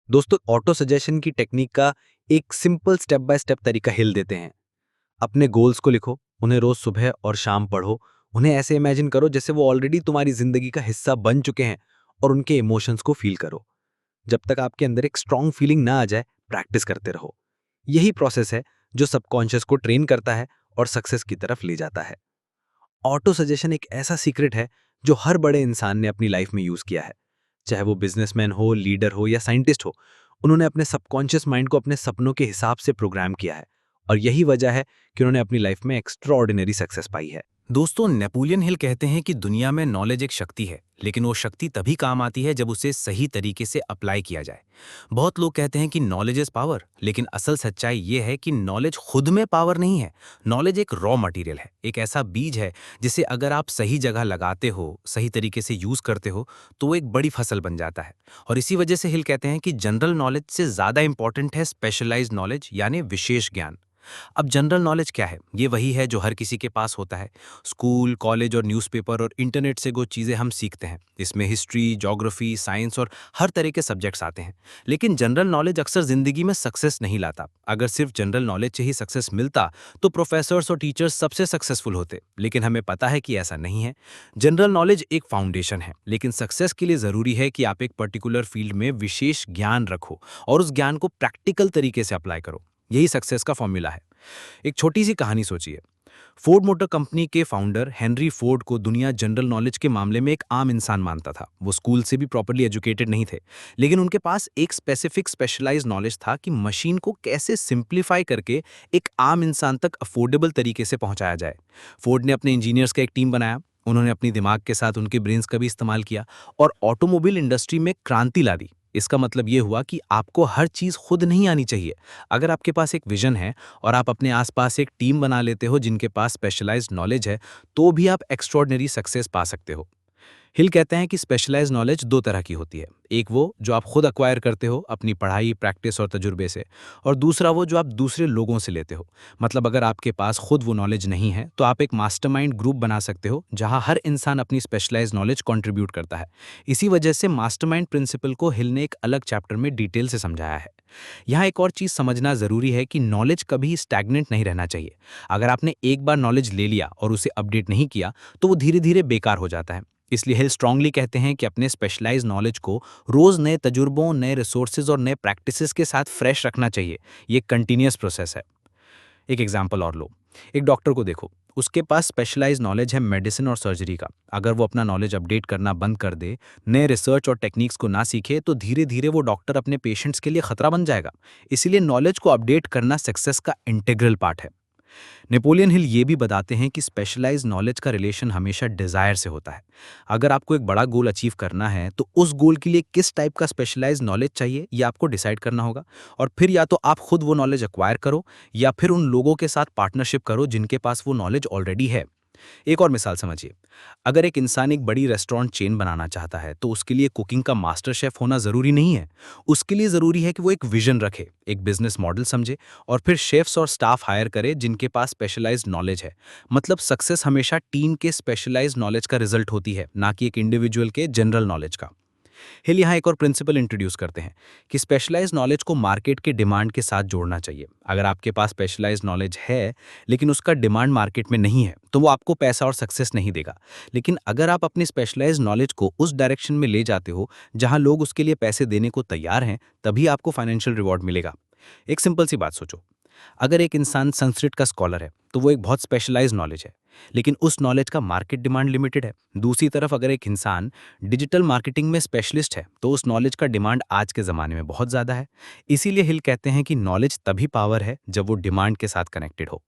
दोस्तों, ऑटो सजेशन की टेक्निक का एक सिंपल स्टेप बाय स्टेप तरीका हिल देते हैं। अपने गोल्स को लिखो, उन्हें रोज सुबह और शाम पढ़ो। उन्हें ऐसे इमेजिन करो जैसे वो ऑलरेडी तुम्हारी जिंदगी का हिस्सा बन चुके हैं, और उनके इमोशंस को फील करो। जब तक आपके अंदर एक स्ट्रांग फीलिंग ना आ जाए, प्रैक्टिस करते रहो। यही प्रोसेस है जो सबकॉन्शियस को ट्रेन करता है और सक्सेस की तरफ ले जाता है। ऑटो सजेशन एक ऐसा सीक्रेट है जो हर बड़े इंसान ने अपनी लाइफ में यूज किया है। चाहे वो बिजनेसमैन हो, लीडर हो या साइंटिस्ट हो, उन्होंने अपने सबकॉन्शियस माइंड को अपने सपनों के हिसाब से प्रोग्राम किया है, और यही वजह है कि उन्होंने अपनी लाइफ में एक्स्ट्राऑर्डिनरी सक्सेस पाई है। दोस्तों, नेपोलियन हिल कहते हैं कि दुनिया में नॉलेज एक शक्ति है, लेकिन वो शक्ति तभी काम आती है जब उसे सही तरीके से अप्लाई किया जाए। बहुत लोग कहते हैं कि नॉलेज इज पावर, लेकिन असल सच्चाई ये है कि नॉलेज खुद में पावर नहीं है। नॉलेज एक रॉ मटेरियल है, एक ऐसा बीज है जिसे अगर आप सही जगह लगाते हो, सही तरीके से यूज करते हो, तो वो एक बड़ी फसल बन जाता है। और इसी वजह से हिल कहते हैं कि जनरल नॉलेज से ज्यादा इंपॉर्टेंट है स्पेशलाइज्ड नॉलेज, यानी विशेष ज्ञान। अब जनरल नॉलेज क्या है? ये वही है जो हर किसी के पास होता है। स्कूल, कॉलेज और न्यूज़पेपर और इंटरनेट से जो चीज़ें हम सीखते हैं, इसमें हिस्ट्री, ज्योग्राफी, साइंस और हर तरह के सब्जेक्ट्स आते हैं। लेकिन जनरल नॉलेज अक्सर ज़िंदगी में सक्सेस नहीं लाता। अगर सिर्फ जनरल नॉलेज से ही सक्सेस मिलता तो प्रोफेसर्स और टीचर्स सबसे सक्सेसफुल होते, लेकिन हमें पता है कि ऐसा नहीं है। जनरल नॉलेज एक फाउंडेशन है, लेकिन सक्सेस के लिए ज़रूरी है कि आप एक पर्टिकुलर फील्ड में विशेष ज्ञान रखो और उस ज्ञान को प्रैक्टिकल तरीके से अप्लाई करो। यही सक्सेस का फॉर्मूला है। एक छोटी सी कहानी सोचिए। फोर्ड मोटर कंपनी के फाउंडर हेनरी फोर्ड को दुनिया जनरल नॉलेज के मामले में एक आम इंसान मानता था। वो स्कूल से भी प्रॉपर्ली एजुकेटेड नहीं थे, लेकिन उनके पास एक स्पेशलाइज्ड नॉलेज था कि मशीन को कैसे सिंप्लीफाई करके एक आम इंसान तक अफोर्डेबल तरीके से पहुंचाया जाए। फोर्ड ने अपने इंजीनियर्स का एक टीम बनाया। उन्होंने अपनी दिमाग के साथ उनके ब्रेन्स का भी इस्तेमाल किया और ऑटोमोबाइल इंडस्ट्री में क्रांति ला दी। इसका मतलब ये हुआ कि आपको हर चीज़ खुद नहीं आनी चाहिए। अगर आपके पास एक विजन है और आप अपने आसपास एक टीम बना लेते हो जिनके पास स्पेशलाइज्ड नॉलेज है, तो भी आप एक्स्ट्रॉर्डिनरी सक्सेस पा सकते हो। हिल कहते हैं कि स्पेशलाइज्ड नॉलेज दो तरह की होती है। एक वो जो आप खुद अक्वायर करते हो अपनी पढ़ाई, प्रैक्टिस और तजुर्बे से, और दूसरा वो जो आप दूसरे लोगों से लेते हो। मतलब अगर आपके पास खुद वो नॉलेज नहीं है तो आप एक मास्टरमाइंड ग्रुप बना सकते हो जहां हर इंसान अपनी स्पेशलाइज्ड नॉलेज कंट्रीब्यूट करता है। इसी वजह से मास्टरमाइंड प्रिंसिपल को हिल ने एक अलग चैप्टर में डिटेल से समझाया है। यहाँ एक और चीज़ समझना ज़रूरी है कि नॉलेज कभी स्टैग्नेंट नहीं रहना चाहिए। अगर आपने एक बार नॉलेज ले लिया और उसे अपडेट नहीं किया तो वो धीरे धीरे बेकार हो जाता है। इसलिए हिल स्ट्रांगली कहते हैं कि अपने स्पेशलाइज्ड नॉलेज को रोज़ नए तजुर्बों, नए रिसोर्सेज और नए प्रैक्टिसेस के साथ फ्रेश रखना चाहिए। ये कंटिन्यूअस प्रोसेस है। एक एग्जाम्पल और लो। एक डॉक्टर को देखो, उसके पास स्पेशलाइज्ड नॉलेज है मेडिसिन और सर्जरी का। अगर वो अपना नॉलेज अपडेट करना बंद कर दे, नए रिसर्च और टेक्निक्स को ना सीखे, तो धीरे धीरे वो डॉक्टर अपने पेशेंट्स के लिए खतरा बन जाएगा। इसीलिए नॉलेज को अपडेट करना सक्सेस का इंटीग्रल पार्ट है। नेपोलियन हिल ये भी बताते हैं कि स्पेशलाइज्ड नॉलेज का रिलेशन हमेशा डिजायर से होता है। अगर आपको एक बड़ा गोल अचीव करना है तो उस गोल के लिए किस टाइप का स्पेशलाइज्ड नॉलेज चाहिए ये आपको डिसाइड करना होगा, और फिर या तो आप खुद वो नॉलेज एक्वायर करो या फिर उन लोगों के साथ पार्टनरशिप करो जिनके पास वो नॉलेज ऑलरेडी है। एक और मिसाल समझिए, अगर एक इंसान एक बड़ी रेस्टोरेंट चेन बनाना चाहता है तो उसके लिए कुकिंग का मास्टर शेफ होना ज़रूरी नहीं है। उसके लिए ज़रूरी है कि वो एक विजन रखे, एक बिजनेस मॉडल समझे और फिर शेफ्स और स्टाफ हायर करे जिनके पास स्पेशलाइज्ड नॉलेज है। मतलब सक्सेस हमेशा टीम के स्पेशलाइज्ड नॉलेज का रिजल्ट होती है, ना कि एक इंडिविजुअल के जनरल नॉलेज का। हिल यहाँ एक और प्रिंसिपल इंट्रोड्यूस करते हैं कि स्पेशलाइज्ड नॉलेज को मार्केट के डिमांड के साथ जोड़ना चाहिए। अगर आपके पास स्पेशलाइज्ड नॉलेज है लेकिन उसका डिमांड मार्केट में नहीं है तो वो आपको पैसा और सक्सेस नहीं देगा। लेकिन अगर आप अपनी स्पेशलाइज्ड नॉलेज को उस डायरेक्शन में ले जाते हो जहां लोग उसके लिए पैसे देने को तैयार हैं, तभी आपको फाइनेंशियल रिवॉर्ड मिलेगा। एक सिंपल सी बात सोचो, अगर एक इंसान संस्कृत का स्कॉलर है तो वो एक बहुत स्पेशलाइज्ड नॉलेज है, लेकिन उस नॉलेज का मार्केट डिमांड लिमिटेड है। दूसरी तरफ अगर एक इंसान डिजिटल मार्केटिंग में स्पेशलिस्ट है तो उस नॉलेज का डिमांड आज के ज़माने में बहुत ज़्यादा है। इसीलिए हिल कहते हैं कि नॉलेज तभी पावर है जब वो डिमांड के साथ कनेक्टेड हो।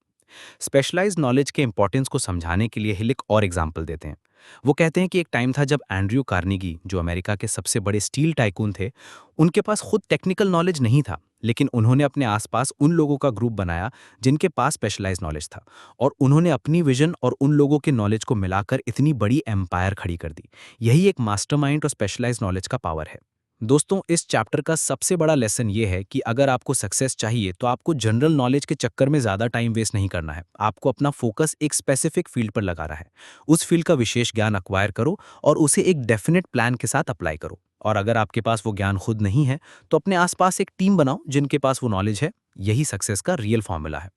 स्पेशलाइज्ड नॉलेज के इंपॉर्टेंस को समझाने के लिए हिल एक और एग्जाम्पल देते हैं। वो कहते हैं कि एक टाइम था जब एंड्रयू कार्नेगी, जो अमेरिका के सबसे बड़े स्टील टाइकून थे, उनके पास खुद टेक्निकल नॉलेज नहीं था, लेकिन उन्होंने अपने आसपास उन लोगों का ग्रुप बनाया जिनके पास स्पेशलाइज्ड नॉलेज था, और उन्होंने अपनी विजन और उन लोगों के नॉलेज को मिलाकर इतनी बड़ी एम्पायर खड़ी कर दी। यही एक मास्टरमाइंड और स्पेशलाइज्ड नॉलेज का पावर है। दोस्तों, इस चैप्टर का सबसे बड़ा लेसन ये है कि अगर आपको सक्सेस चाहिए तो आपको जनरल नॉलेज के चक्कर में ज़्यादा टाइम वेस्ट नहीं करना है। आपको अपना फोकस एक स्पेसिफिक फील्ड पर लगाना है। उस फील्ड का विशेष ज्ञान अक्वायर करो और उसे एक डेफिनेट प्लान के साथ अप्लाई करो। और अगर आपके पास वो ज्ञान खुद नहीं है तो अपने आसपास एक टीम बनाओ जिनके पास वो नॉलेज है। यही सक्सेस का रियल फॉर्मूला है।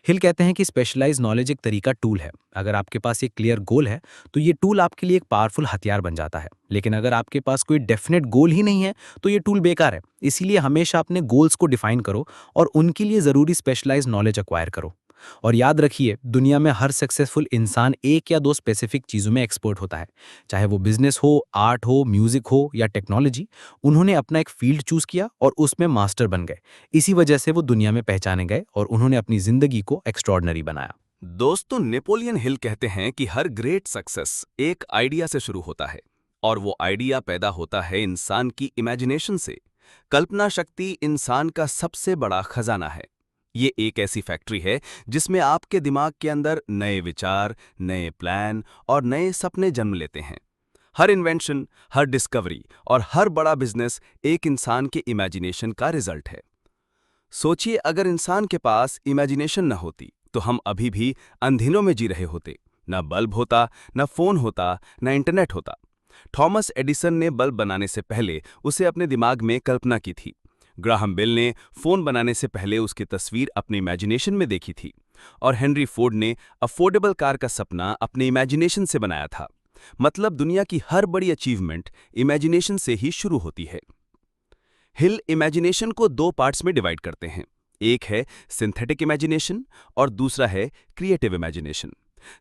हिल कहते हैं कि स्पेशलाइज्ड नॉलेज एक तरीका टूल है। अगर आपके पास एक क्लियर गोल है तो ये टूल आपके लिए एक पावरफुल हथियार बन जाता है, लेकिन अगर आपके पास कोई डेफिनेट गोल ही नहीं है तो ये टूल बेकार है। इसीलिए हमेशा अपने गोल्स को डिफाइन करो और उनके लिए ज़रूरी स्पेशलाइज्ड नॉलेज एक्वायर करो। और याद रखिए, दुनिया में हर सक्सेसफुल इंसान एक या दो स्पेसिफिक चीज़ों में एक्सपर्ट होता है, चाहे वो बिजनेस हो, आर्ट हो, म्यूजिक हो या टेक्नोलॉजी। उन्होंने अपना एक फील्ड चूज किया और उसमें मास्टर बन गए। इसी वजह से वो दुनिया में पहचाने गए और उन्होंने अपनी जिंदगी को एक्स्ट्रॉर्डनरी बनाया। दोस्तों, नेपोलियन हिल कहते हैं कि हर ग्रेट सक्सेस एक आइडिया से शुरू होता है, और वो आइडिया पैदा होता है इंसान की इमेजिनेशन से। कल्पना शक्ति इंसान का सबसे बड़ा खजाना है। ये एक ऐसी फैक्ट्री है जिसमें आपके दिमाग के अंदर नए विचार, नए प्लान और नए सपने जन्म लेते हैं। हर इन्वेंशन, हर डिस्कवरी और हर बड़ा बिजनेस एक इंसान के इमेजिनेशन का रिजल्ट है। सोचिए, अगर इंसान के पास इमेजिनेशन न होती तो हम अभी भी अंधेरों में जी रहे होते। न बल्ब होता, न फोन होता, न इंटरनेट होता। थॉमस एडिसन ने बल्ब बनाने से पहले उसे अपने दिमाग में कल्पना की थी। ग्राहम बेल ने फोन बनाने से पहले उसकी तस्वीर अपने इमेजिनेशन में देखी थी। और हेनरी फोर्ड ने अफोर्डेबल कार का सपना अपने इमेजिनेशन से बनाया था। मतलब दुनिया की हर बड़ी अचीवमेंट इमेजिनेशन से ही शुरू होती है। हिल इमेजिनेशन को दो पार्ट्स में डिवाइड करते हैं। एक है सिंथेटिक इमेजिनेशन और दूसरा है क्रिएटिव इमेजिनेशन।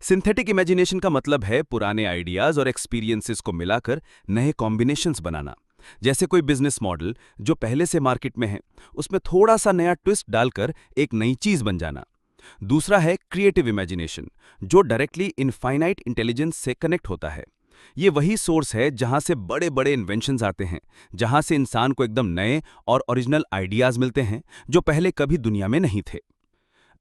सिंथेटिक इमेजिनेशन का मतलब है पुराने आइडियाज और एक्सपीरियंसेस को मिलाकर नए कॉम्बिनेशंस बनाना। जैसे कोई बिजनेस मॉडल जो पहले से मार्केट में है, उसमें थोड़ा सा नया ट्विस्ट डालकर एक नई चीज बन जाना। दूसरा है क्रिएटिव इमेजिनेशन, जो डायरेक्टली इनफाइनाइट इंटेलिजेंस से कनेक्ट होता है। ये वही सोर्स है जहां से बड़े बड़े इन्वेंशंस आते हैं, जहां से इंसान को एकदम नए और ओरिजिनल आइडियाज मिलते हैं जो पहले कभी दुनिया में नहीं थे।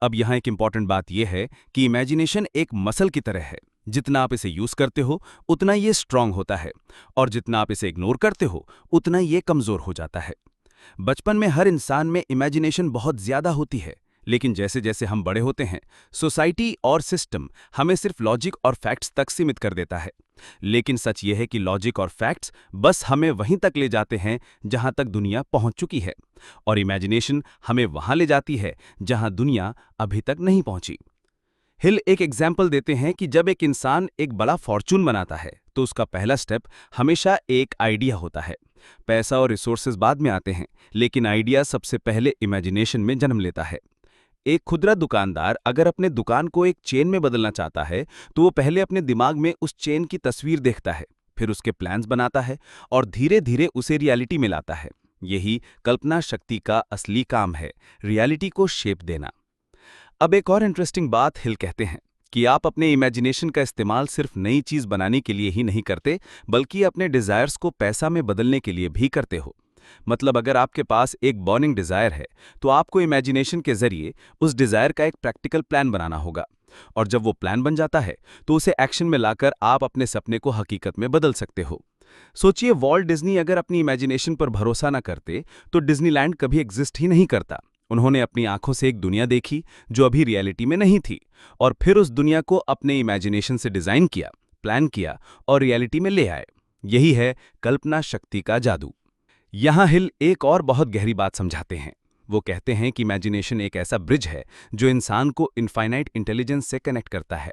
अब यहाँ एक इंपॉर्टेंट बात यह है कि इमेजिनेशन एक मसल की तरह है। जितना आप इसे यूज करते हो उतना ये स्ट्रांग होता है, और जितना आप इसे इग्नोर करते हो उतना ये कमजोर हो जाता है। बचपन में हर इंसान में इमेजिनेशन बहुत ज्यादा होती है, लेकिन जैसे जैसे हम बड़े होते हैं सोसाइटी और सिस्टम हमें सिर्फ लॉजिक और फैक्ट्स तक सीमित कर देता है। लेकिन सच यह है कि लॉजिक और फैक्ट्स बस हमें वहीं तक ले जाते हैं जहां तक दुनिया पहुंच चुकी है, और इमेजिनेशन हमें वहां ले जाती है जहां दुनिया अभी तक नहीं पहुंची। हिल एक एग्जाम्पल देते हैं कि जब एक इंसान एक बड़ा फॉर्चून बनाता है तो उसका पहला स्टेप हमेशा एक आइडिया होता है। पैसा और रिसोर्सेज बाद में आते हैं, लेकिन आइडिया सबसे पहले इमेजिनेशन में जन्म लेता है। एक खुदरा दुकानदार अगर अपने दुकान को एक चेन में बदलना चाहता है तो वो पहले अपने दिमाग में उस चेन की तस्वीर देखता है, फिर उसके प्लान्स बनाता है और धीरे धीरे उसे रियलिटी में लाता है। यही कल्पना शक्ति का असली काम है, रियलिटी को शेप देना। अब एक और इंटरेस्टिंग बात हिल कहते हैं कि आप अपने इमेजिनेशन का इस्तेमाल सिर्फ नई चीज बनाने के लिए ही नहीं करते, बल्कि अपने डिजायर्स को पैसा में बदलने के लिए भी करते हो। मतलब अगर आपके पास एक बर्निंग डिजायर है तो आपको इमेजिनेशन के जरिए उस डिजायर का एक प्रैक्टिकल प्लान बनाना होगा। और जब वो प्लान बन जाता है तो उसे एक्शन में लाकर आप अपने सपने को हकीकत में बदल सकते हो। सोचिए, वॉल्ट डिज्नी अगर अपनी इमेजिनेशन पर भरोसा न करते तो डिज्नीलैंड कभी एग्जिस्ट ही नहीं करता। उन्होंने अपनी आंखों से एक दुनिया देखी जो अभी रियलिटी में नहीं थी, और फिर उस दुनिया को अपने इमेजिनेशन से डिजाइन किया, प्लान किया और रियलिटी में ले आए। यही है कल्पना शक्ति का जादू। यहाँ हिल एक और बहुत गहरी बात समझाते हैं। वो कहते हैं कि इमेजिनेशन एक ऐसा ब्रिज है जो इंसान को इनफाइनाइट इंटेलिजेंस से कनेक्ट करता है।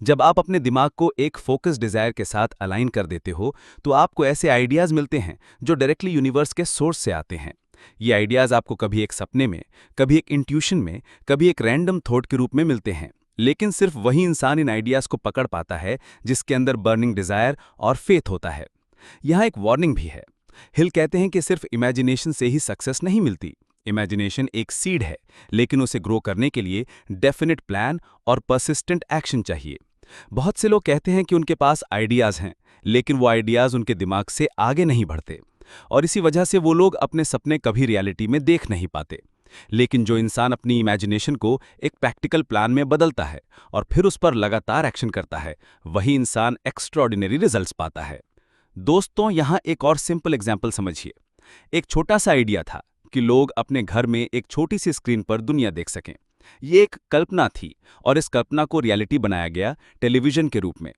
जब आप अपने दिमाग को एक फोकस डिजायर के साथ अलाइन कर देते हो तो आपको ऐसे आइडियाज मिलते हैं जो डायरेक्टली यूनिवर्स के सोर्स से आते हैं। ये आइडियाज आपको कभी एक सपने में, कभी एक इंट्यूशन में, कभी एक रैंडम थॉट के रूप में मिलते हैं, लेकिन सिर्फ वही इंसान इन आइडियाज को पकड़ पाता है जिसके अंदर बर्निंग डिजायर और फेथ होता है। यहाँ एक वार्निंग भी है। हिल कहते हैं कि सिर्फ इमेजिनेशन से ही सक्सेस नहीं मिलती। इमेजिनेशन एक सीड है, लेकिन उसे ग्रो करने के लिए डेफिनेट प्लान और परसिस्टेंट एक्शन चाहिए। बहुत से लोग कहते हैं कि उनके पास आइडियाज हैं, लेकिन वो आइडियाज उनके दिमाग से आगे नहीं बढ़ते, और इसी वजह से वो लोग अपने सपने कभी रियलिटी में देख नहीं पाते। लेकिन जो इंसान अपनी इमेजिनेशन को एक प्रैक्टिकल प्लान में बदलता है और फिर उस पर लगातार एक्शन करता है, वही इंसान एक्स्ट्रॉर्डिनरी रिजल्ट्स पाता है। दोस्तों, यहाँ एक और सिंपल एग्जाम्पल समझिए। एक छोटा सा आइडिया था कि लोग अपने घर में एक छोटी सी स्क्रीन पर दुनिया देख सकें। ये एक कल्पना थी, और इस कल्पना को रियलिटी बनाया गया टेलीविजन के रूप में।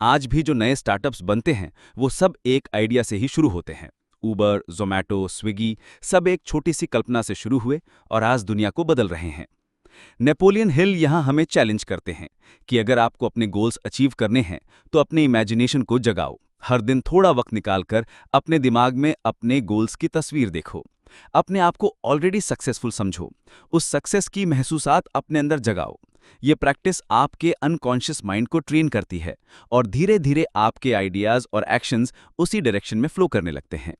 आज भी जो नए स्टार्टअप्स बनते हैं वो सब एक आइडिया से ही शुरू होते हैं। उबर, ज़ोमैटो, स्विगी सब एक छोटी सी कल्पना से शुरू हुए और आज दुनिया को बदल रहे हैं। नेपोलियन हिल यहाँ हमें चैलेंज करते हैं कि अगर आपको अपने गोल्स अचीव करने हैं तो अपने इमेजिनेशन को जगाओ। हर दिन थोड़ा वक्त निकालकर अपने दिमाग में अपने गोल्स की तस्वीर देखो। अपने आप को ऑलरेडी सक्सेसफुल समझो। उस सक्सेस की महसूसात अपने अंदर जगाओ। ये प्रैक्टिस आपके अनकॉन्शियस माइंड को ट्रेन करती है और धीरे धीरे आपके आइडियाज और एक्शंस उसी डायरेक्शन में फ्लो करने लगते हैं।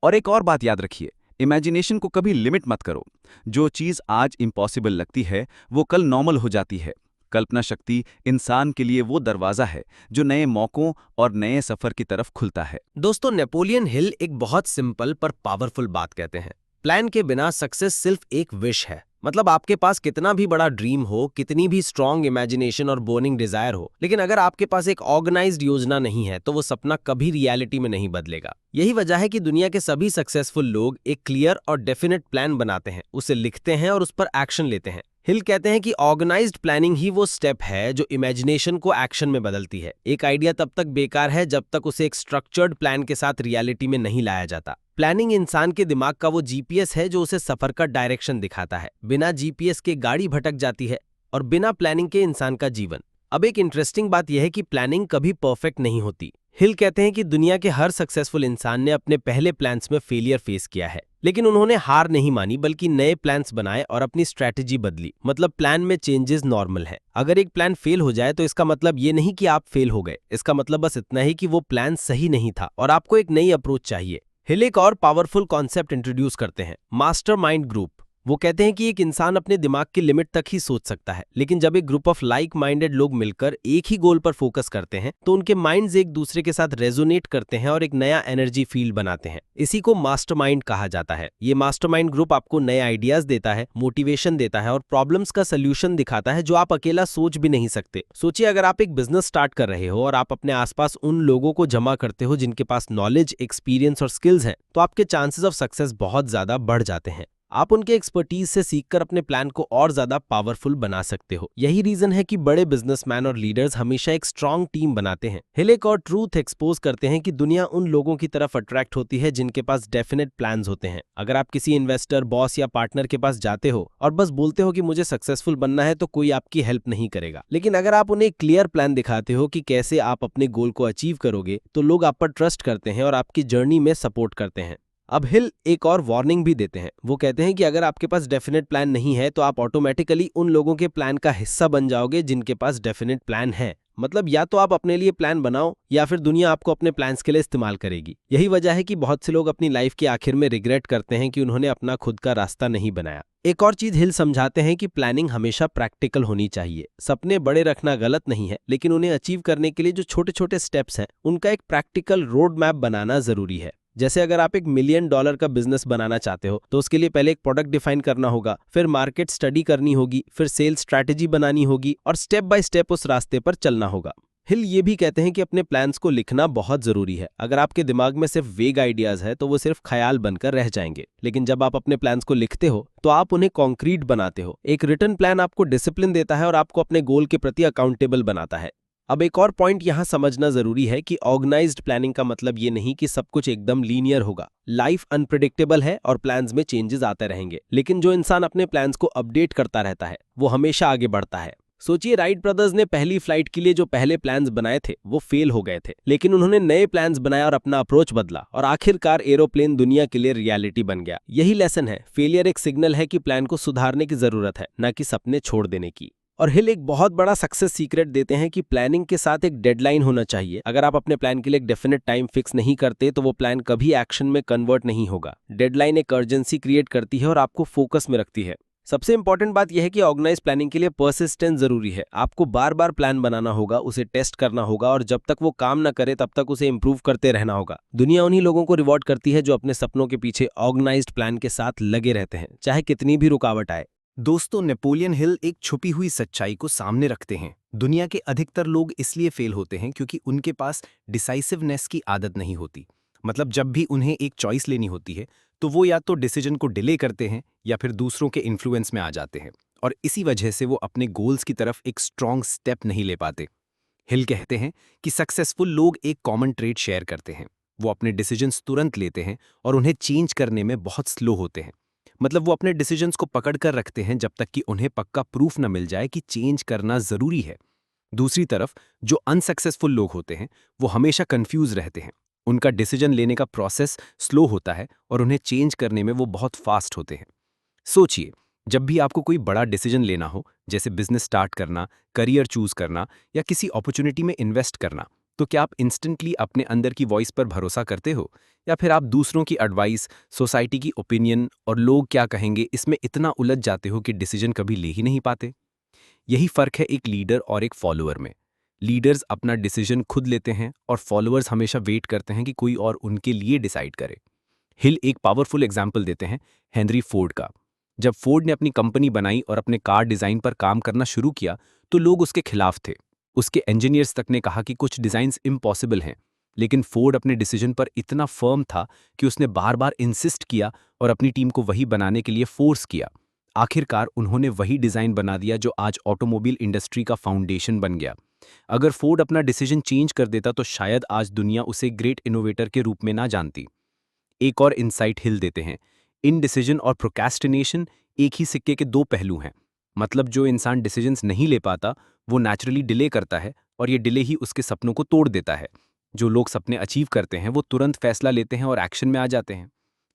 और एक और बात याद रखिए, इमेजिनेशन को कभी लिमिट मत करो। जो चीज़ आज इम्पॉसिबल लगती है वो कल नॉर्मल हो जाती है। कल्पना शक्ति इंसान के लिए वो दरवाजा है जो नए मौकों और नए सफर की तरफ खुलता है। दोस्तों, नेपोलियन हिल एक बहुत सिंपल पर पावरफुल बात कहते हैं। प्लान के बिना सक्सेस सिर्फ एक विश है। मतलब आपके पास कितना भी बड़ा ड्रीम हो, कितनी भी स्ट्रॉन्ग इमेजिनेशन और बर्निंग डिजायर हो, लेकिन अगर आपके पास एक ऑर्गेनाइज्ड योजना नहीं है तो वो सपना कभी रियलिटी में नहीं बदलेगा। यही वजह है कि दुनिया के सभी सक्सेसफुल लोग एक क्लियर और डेफिनेट प्लान बनाते हैं, उसे लिखते हैं और उस पर एक्शन लेते हैं। हिल कहते हैं कि ऑर्गेनाइज्ड प्लानिंग ही वो स्टेप है जो इमेजिनेशन को एक्शन में बदलती है। एक आइडिया तब तक बेकार है जब तक उसे एक स्ट्रक्चर्ड प्लान के साथ रियलिटी में नहीं लाया जाता। प्लानिंग इंसान के दिमाग का वो जीपीएस है जो उसे सफर का डायरेक्शन दिखाता है। बिना जीपीएस के गाड़ी भटक जाती है और बिना प्लानिंग के इंसान का जीवन। अब एक इंटरेस्टिंग बात यह है कि प्लानिंग कभी परफेक्ट नहीं होती। हिल कहते हैं कि दुनिया के हर सक्सेसफुल इंसान ने अपने पहले प्लान्स में फेलियर फेस किया है, लेकिन उन्होंने हार नहीं मानी बल्कि नए प्लान्स बनाए और अपनी स्ट्रैटेजी बदली। मतलब प्लान में चेंजेस नॉर्मल है। अगर एक प्लान फेल हो जाए तो इसका मतलब ये नहीं कि आप फेल हो गए, इसका मतलब बस इतना ही कि वो प्लान सही नहीं था और आपको एक नई अप्रोच चाहिए। हिल एक और पावरफुल कॉन्सेप्ट इंट्रोड्यूस करते हैं, मास्टरमाइंड ग्रुप। वो कहते हैं कि एक इंसान अपने दिमाग की लिमिट तक ही सोच सकता है, लेकिन जब एक ग्रुप ऑफ लाइक माइंडेड लोग मिलकर एक ही गोल पर फोकस करते हैं तो उनके माइंड्स एक दूसरे के साथ रेजोनेट करते हैं और एक नया एनर्जी फील्ड बनाते हैं। इसी को मास्टरमाइंड कहा जाता है। ये मास्टरमाइंड ग्रुप आपको नए आइडियाज देता है, मोटिवेशन देता है और प्रॉब्लम्स का सोल्यूशन दिखाता है जो आप अकेला सोच भी नहीं सकते। सोचिए, अगर आप एक बिजनेस स्टार्ट कर रहे हो और आप अपने आसपास उन लोगों को जमा करते हो जिनके पास नॉलेज, एक्सपीरियंस और स्किल्स हैं, तो आपके चांसेस ऑफ सक्सेस बहुत ज्यादा बढ़ जाते हैं। आप उनके एक्सपर्टीज से सीखकर अपने प्लान को और ज्यादा पावरफुल बना सकते हो। यही रीजन है कि बड़े बिजनेसमैन और लीडर्स हमेशा एक स्ट्रांग टीम बनाते हैं। हिल एक और ट्रूथ एक्सपोज करते हैं कि दुनिया उन लोगों की तरफ अट्रैक्ट होती है जिनके पास डेफिनेट प्लान्स होते हैं। अगर आप किसी इन्वेस्टर, बॉस या पार्टनर के पास जाते हो और बस बोलते हो कि मुझे सक्सेसफुल बनना है, तो कोई आपकी हेल्प नहीं करेगा। लेकिन अगर आप उन्हें क्लियर प्लान दिखाते हो कि कैसे आप अपने गोल को अचीव करोगे, तो लोग आप पर ट्रस्ट करते हैं और आपकी जर्नी में सपोर्ट करते हैं। अब हिल एक और वार्निंग भी देते हैं। वो कहते हैं कि अगर आपके पास डेफिनेट प्लान नहीं है तो आप ऑटोमेटिकली उन लोगों के प्लान का हिस्सा बन जाओगे जिनके पास डेफिनेट प्लान है। मतलब या तो आप अपने लिए प्लान बनाओ या फिर दुनिया आपको अपने प्लान्स के लिए इस्तेमाल करेगी। यही वजह है कि बहुत से लोग अपनी लाइफ के आखिर में रिग्रेट करते हैं कि उन्होंने अपना खुद का रास्ता नहीं बनाया। एक और चीज हिल समझाते हैं कि प्लानिंग हमेशा प्रैक्टिकल होनी चाहिए। सपने बड़े रखना गलत नहीं है, लेकिन उन्हें अचीव करने के लिए जो छोटे छोटे स्टेप्स हैं उनका एक प्रैक्टिकल रोड मैप बनाना जरूरी है। जैसे अगर आप $1 मिलियन का बिजनेस बनाना चाहते हो तो उसके लिए पहले एक प्रोडक्ट डिफाइन करना होगा, फिर मार्केट स्टडी करनी होगी, फिर सेल्स स्ट्रैटेजी बनानी होगी और स्टेप बाय स्टेप उस रास्ते पर चलना होगा। हिल ये भी कहते हैं कि अपने प्लान्स को लिखना बहुत जरूरी है। अगर आपके दिमाग में सिर्फ वेग आइडियाज है तो वो सिर्फ ख्याल बनकर रह जाएंगे, लेकिन जब आप अपने प्लान्स को लिखते हो तो आप उन्हें कॉन्क्रीट बनाते हो। एक रिटन प्लान आपको डिसिप्लिन देता है और आपको अपने गोल के प्रति अकाउंटेबल बनाता है। अब एक और पॉइंट यहाँ समझना जरूरी है कि ऑर्गेनाइज्ड प्लानिंग का मतलब ये नहीं कि सब कुछ एकदम लीनियर होगा। लाइफ अनप्रिडिक्टेबल है और प्लान्स में चेंजेस आते रहेंगे, लेकिन जो इंसान अपने प्लान्स को अपडेट करता रहता है वो हमेशा आगे बढ़ता है। सोचिए, राइट ब्रदर्स ने पहली फ्लाइट के लिए जो पहले प्लान्स बनाए थे वो फेल हो गए थे, लेकिन उन्होंने नए प्लान्स बनाए और अपना अप्रोच बदला और आखिरकार एरोप्लेन दुनिया के लिए रियलिटी बन गया। यही लेसन है, फेलियर एक सिग्नल है कि प्लान को सुधारने की जरूरत है, न कि सपने छोड़ देने की। और हिल एक बहुत बड़ा सक्सेस सीक्रेट देते हैं कि प्लानिंग के साथ एक डेडलाइन होना चाहिए। अगर आप अपने प्लान के लिए एक डेफिनेट टाइम फिक्स नहीं करते तो वो प्लान कभी एक्शन में कन्वर्ट नहीं होगा। डेडलाइन एक अर्जेंसी क्रिएट करती है और आपको फोकस में रखती है। सबसे इंपॉर्टेंट बात यह है कि ऑर्गेनाइज प्लानिंग के लिए परसिस्टेंस जरूरी है। आपको बार बार प्लान बनाना होगा, उसे टेस्ट करना होगा और जब तक वो काम न करे तब तक उसे इंप्रूव करते रहना होगा। दुनिया उन्हीं लोगों को रिवॉर्ड करती है जो अपने सपनों के पीछे ऑर्गेनाइज्ड प्लान के साथ लगे रहते हैं, चाहे कितनी भी रुकावट आए। दोस्तों, नेपोलियन हिल एक छुपी हुई सच्चाई को सामने रखते हैं। दुनिया के अधिकतर लोग इसलिए फेल होते हैं क्योंकि उनके पास डिसाइसिवनेस की आदत नहीं होती। मतलब जब भी उन्हें एक चॉइस लेनी होती है तो वो या तो डिसीजन को डिले करते हैं या फिर दूसरों के इन्फ्लुएंस में आ जाते हैं, और इसी वजह से वो अपने गोल्स की तरफ एक स्ट्रॉन्ग स्टेप नहीं ले पाते। हिल कहते हैं कि सक्सेसफुल लोग एक कॉमन ट्रेट शेयर करते हैं। वो अपने डिसीजंस तुरंत लेते हैं और उन्हें चेंज करने में बहुत स्लो होते हैं। मतलब वो अपने डिसीजंस को पकड़ कर रखते हैं जब तक कि उन्हें पक्का प्रूफ न मिल जाए कि चेंज करना जरूरी है। दूसरी तरफ जो अनसक्सेसफुल लोग होते हैं वो हमेशा कंफ्यूज रहते हैं। उनका डिसीजन लेने का प्रोसेस स्लो होता है और उन्हें चेंज करने में वो बहुत फास्ट होते हैं। सोचिए, जब भी आपको कोई बड़ा डिसीजन लेना हो, जैसे बिजनेस स्टार्ट करना, करियर चूज करना या किसी अपॉर्चुनिटी में इन्वेस्ट करना, तो क्या आप इंस्टेंटली अपने अंदर की वॉइस पर भरोसा करते हो या फिर आप दूसरों की एडवाइस, सोसाइटी की ओपिनियन और लोग क्या कहेंगे इसमें इतना उलझ जाते हो कि डिसीजन कभी ले ही नहीं पाते? यही फर्क है एक लीडर और एक फॉलोअर में। लीडर्स अपना डिसीजन खुद लेते हैं और फॉलोअर्स हमेशा वेट करते हैं कि कोई और उनके लिए डिसाइड करे। हिल एक पावरफुल एग्जाम्पल देते हैं हेनरी फोर्ड का। जब फोर्ड ने अपनी कंपनी बनाई और अपने कार डिजाइन पर काम करना शुरू किया तो लोग उसके खिलाफ थे। उसके इंजीनियर्स तक ने कहा कि कुछ डिजाइन्स इम्पॉसिबल हैं, लेकिन फोर्ड अपने डिसीजन पर इतना फर्म था कि उसने बार बार इंसिस्ट किया और अपनी टीम को वही बनाने के लिए फोर्स किया। आखिरकार उन्होंने वही डिजाइन बना दिया जो आज ऑटोमोबाइल इंडस्ट्री का फाउंडेशन बन गया। अगर फोर्ड अपना डिसीजन चेंज कर देता तो शायद आज दुनिया उसे ग्रेट इनोवेटर के रूप में ना जानती। एक और इंसाइट हिल देते हैं, इनडिसीजन और प्रोक्रेस्टिनेशन एक ही सिक्के के दो पहलू हैं। मतलब जो इंसान डिसीजंस नहीं ले पाता वो नेचुरली डिले करता है और ये डिले ही उसके सपनों को तोड़ देता है। जो लोग सपने अचीव करते हैं वो तुरंत फैसला लेते हैं और एक्शन में आ जाते हैं।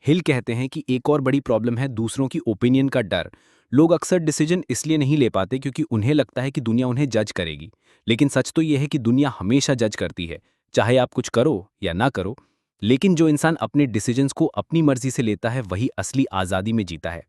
हिल कहते हैं कि एक और बड़ी प्रॉब्लम है दूसरों की ओपिनियन का डर। लोग अक्सर डिसीजन इसलिए नहीं ले पाते क्योंकि उन्हें लगता है कि दुनिया उन्हें जज करेगी, लेकिन सच तो यह है कि दुनिया हमेशा जज करती है, चाहे आप कुछ करो या ना करो। लेकिन जो इंसान अपने डिसीजंस को अपनी मर्जी से लेता है वही असली आज़ादी में जीता है।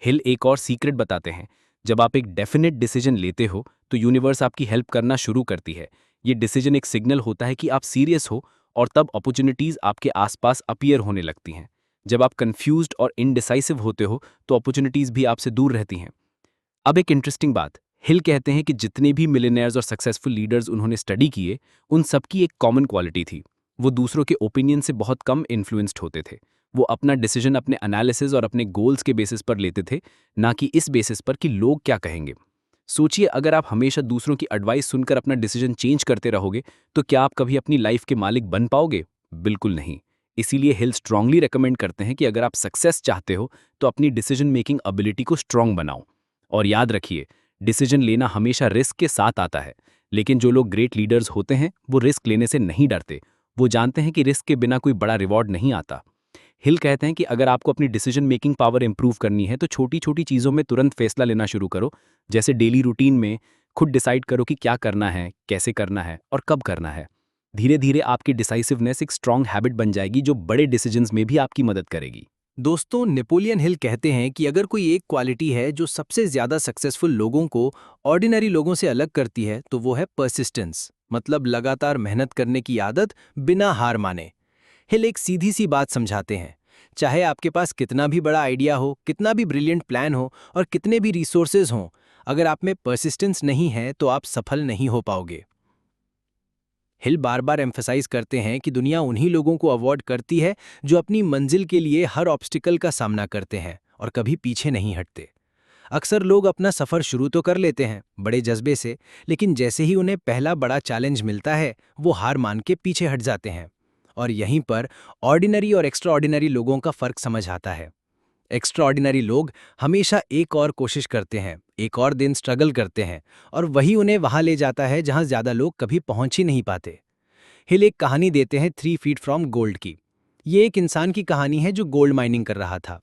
हिल एक और सीक्रेट बताते हैं, जब आप एक डेफिनेट डिसीजन लेते हो तो यूनिवर्स आपकी हेल्प करना शुरू करती है। ये डिसीजन एक सिग्नल होता है कि आप सीरियस हो और तब अपॉर्चुनिटीज आपके आसपास अपीयर होने लगती हैं। जब आप कंफ्यूज्ड और इनडिसाइसिव होते हो तो अपॉर्चुनिटीज भी आपसे दूर रहती हैं। अब एक इंटरेस्टिंग बात, हिल कहते हैं कि जितने भी मिलियनेयर्स और सक्सेसफुल लीडर्स उन्होंने स्टडी किए उन सबकी एक कॉमन क्वालिटी थी, वो दूसरों के ओपिनियन से बहुत कम इन्फ्लुएंस्ड होते थे। वो अपना डिसीजन अपने एनालिसिस और अपने गोल्स के बेसिस पर लेते थे, ना कि इस बेसिस पर कि लोग क्या कहेंगे। सोचिए, अगर आप हमेशा दूसरों की एडवाइस सुनकर अपना डिसीजन चेंज करते रहोगे तो क्या आप कभी अपनी लाइफ के मालिक बन पाओगे? बिल्कुल नहीं। इसीलिए हिल स्ट्रांगली रेकमेंड करते हैं कि अगर आप सक्सेस चाहते हो तो अपनी डिसीजन मेकिंग एबिलिटी को स्ट्रांग बनाओ। और याद रखिए, डिसीजन लेना हमेशा रिस्क के साथ आता है, लेकिन जो लोग ग्रेट लीडर्स होते हैं वो रिस्क लेने से नहीं डरते। वो जानते हैं कि रिस्क के बिना कोई बड़ा रिवॉर्ड नहीं आता। हिल कहते हैं कि अगर आपको अपनी डिसीजन मेकिंग पावर इंप्रूव करनी है तो छोटी छोटी चीज़ों में तुरंत फैसला लेना शुरू करो। जैसे डेली रूटीन में खुद डिसाइड करो कि क्या करना है, कैसे करना है और कब करना है। धीरे धीरे आपकी डिसाइसिवनेस एक स्ट्रांग हैबिट बन जाएगी जो बड़े डिसीजंस में भी आपकी मदद करेगी। दोस्तों, नेपोलियन हिल कहते हैं कि अगर कोई एक क्वालिटी है जो सबसे ज्यादा सक्सेसफुल लोगों को ऑर्डिनरी लोगों से अलग करती है तो वो है परसिस्टेंस, मतलब लगातार मेहनत करने की आदत बिना हार माने। हिल एक सीधी सी बात समझाते हैं, चाहे आपके पास कितना भी बड़ा आइडिया हो, कितना भी ब्रिलियंट प्लान हो और कितने भी रिसोर्सेज हों, अगर आप में परसिस्टेंस नहीं है तो आप सफल नहीं हो पाओगे। हिल बार बार एम्फसाइज करते हैं कि दुनिया उन्हीं लोगों को अवॉर्ड करती है जो अपनी मंजिल के लिए हर ऑब्स्टिकल का सामना करते हैं और कभी पीछे नहीं हटते। अक्सर लोग अपना सफ़र शुरू तो कर लेते हैं बड़े जज्बे से, लेकिन जैसे ही उन्हें पहला बड़ा चैलेंज मिलता है वो हार मान के पीछे हट जाते हैं। और यहीं पर ऑर्डिनरी और एक्स्ट्रा ऑर्डिनरी लोगों का फ़र्क समझ आता है। एक्स्ट्रा ऑर्डिनरी लोग हमेशा एक और कोशिश करते हैं, एक और दिन स्ट्रगल करते हैं, और वही उन्हें वहां ले जाता है जहां ज़्यादा लोग कभी पहुंच ही नहीं पाते। हिल एक कहानी देते हैं 3 फीट फ्रॉम गोल्ड की। ये एक इंसान की कहानी है जो गोल्ड माइनिंग कर रहा था।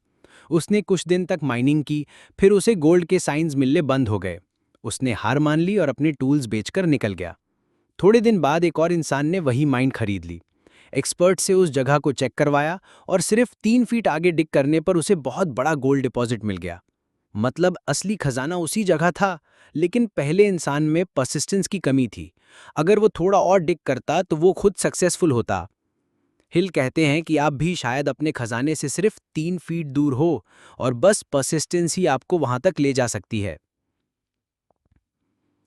उसने कुछ दिन तक माइनिंग की, फिर उसे गोल्ड के साइंस मिलने बंद हो गए। उसने हार मान ली और अपने टूल्स बेचकर निकल गया। थोड़े दिन बाद एक और इंसान ने वही माइन खरीद ली। एक्सपर्ट से उस जगह को चेक करवाया और सिर्फ 3 फीट आगे डिग करने पर उसे बहुत बड़ा गोल्ड डिपॉजिट मिल गया। मतलब असली खजाना उसी जगह था, लेकिन पहले इंसान में परसिस्टेंस की कमी थी। अगर वो थोड़ा और डिग करता तो वो खुद सक्सेसफुल होता। हिल कहते हैं कि आप भी शायद अपने खजाने से सिर्फ 3 फीट दूर हो और बस परसिस्टेंस ही आपको वहां तक ले जा सकती है।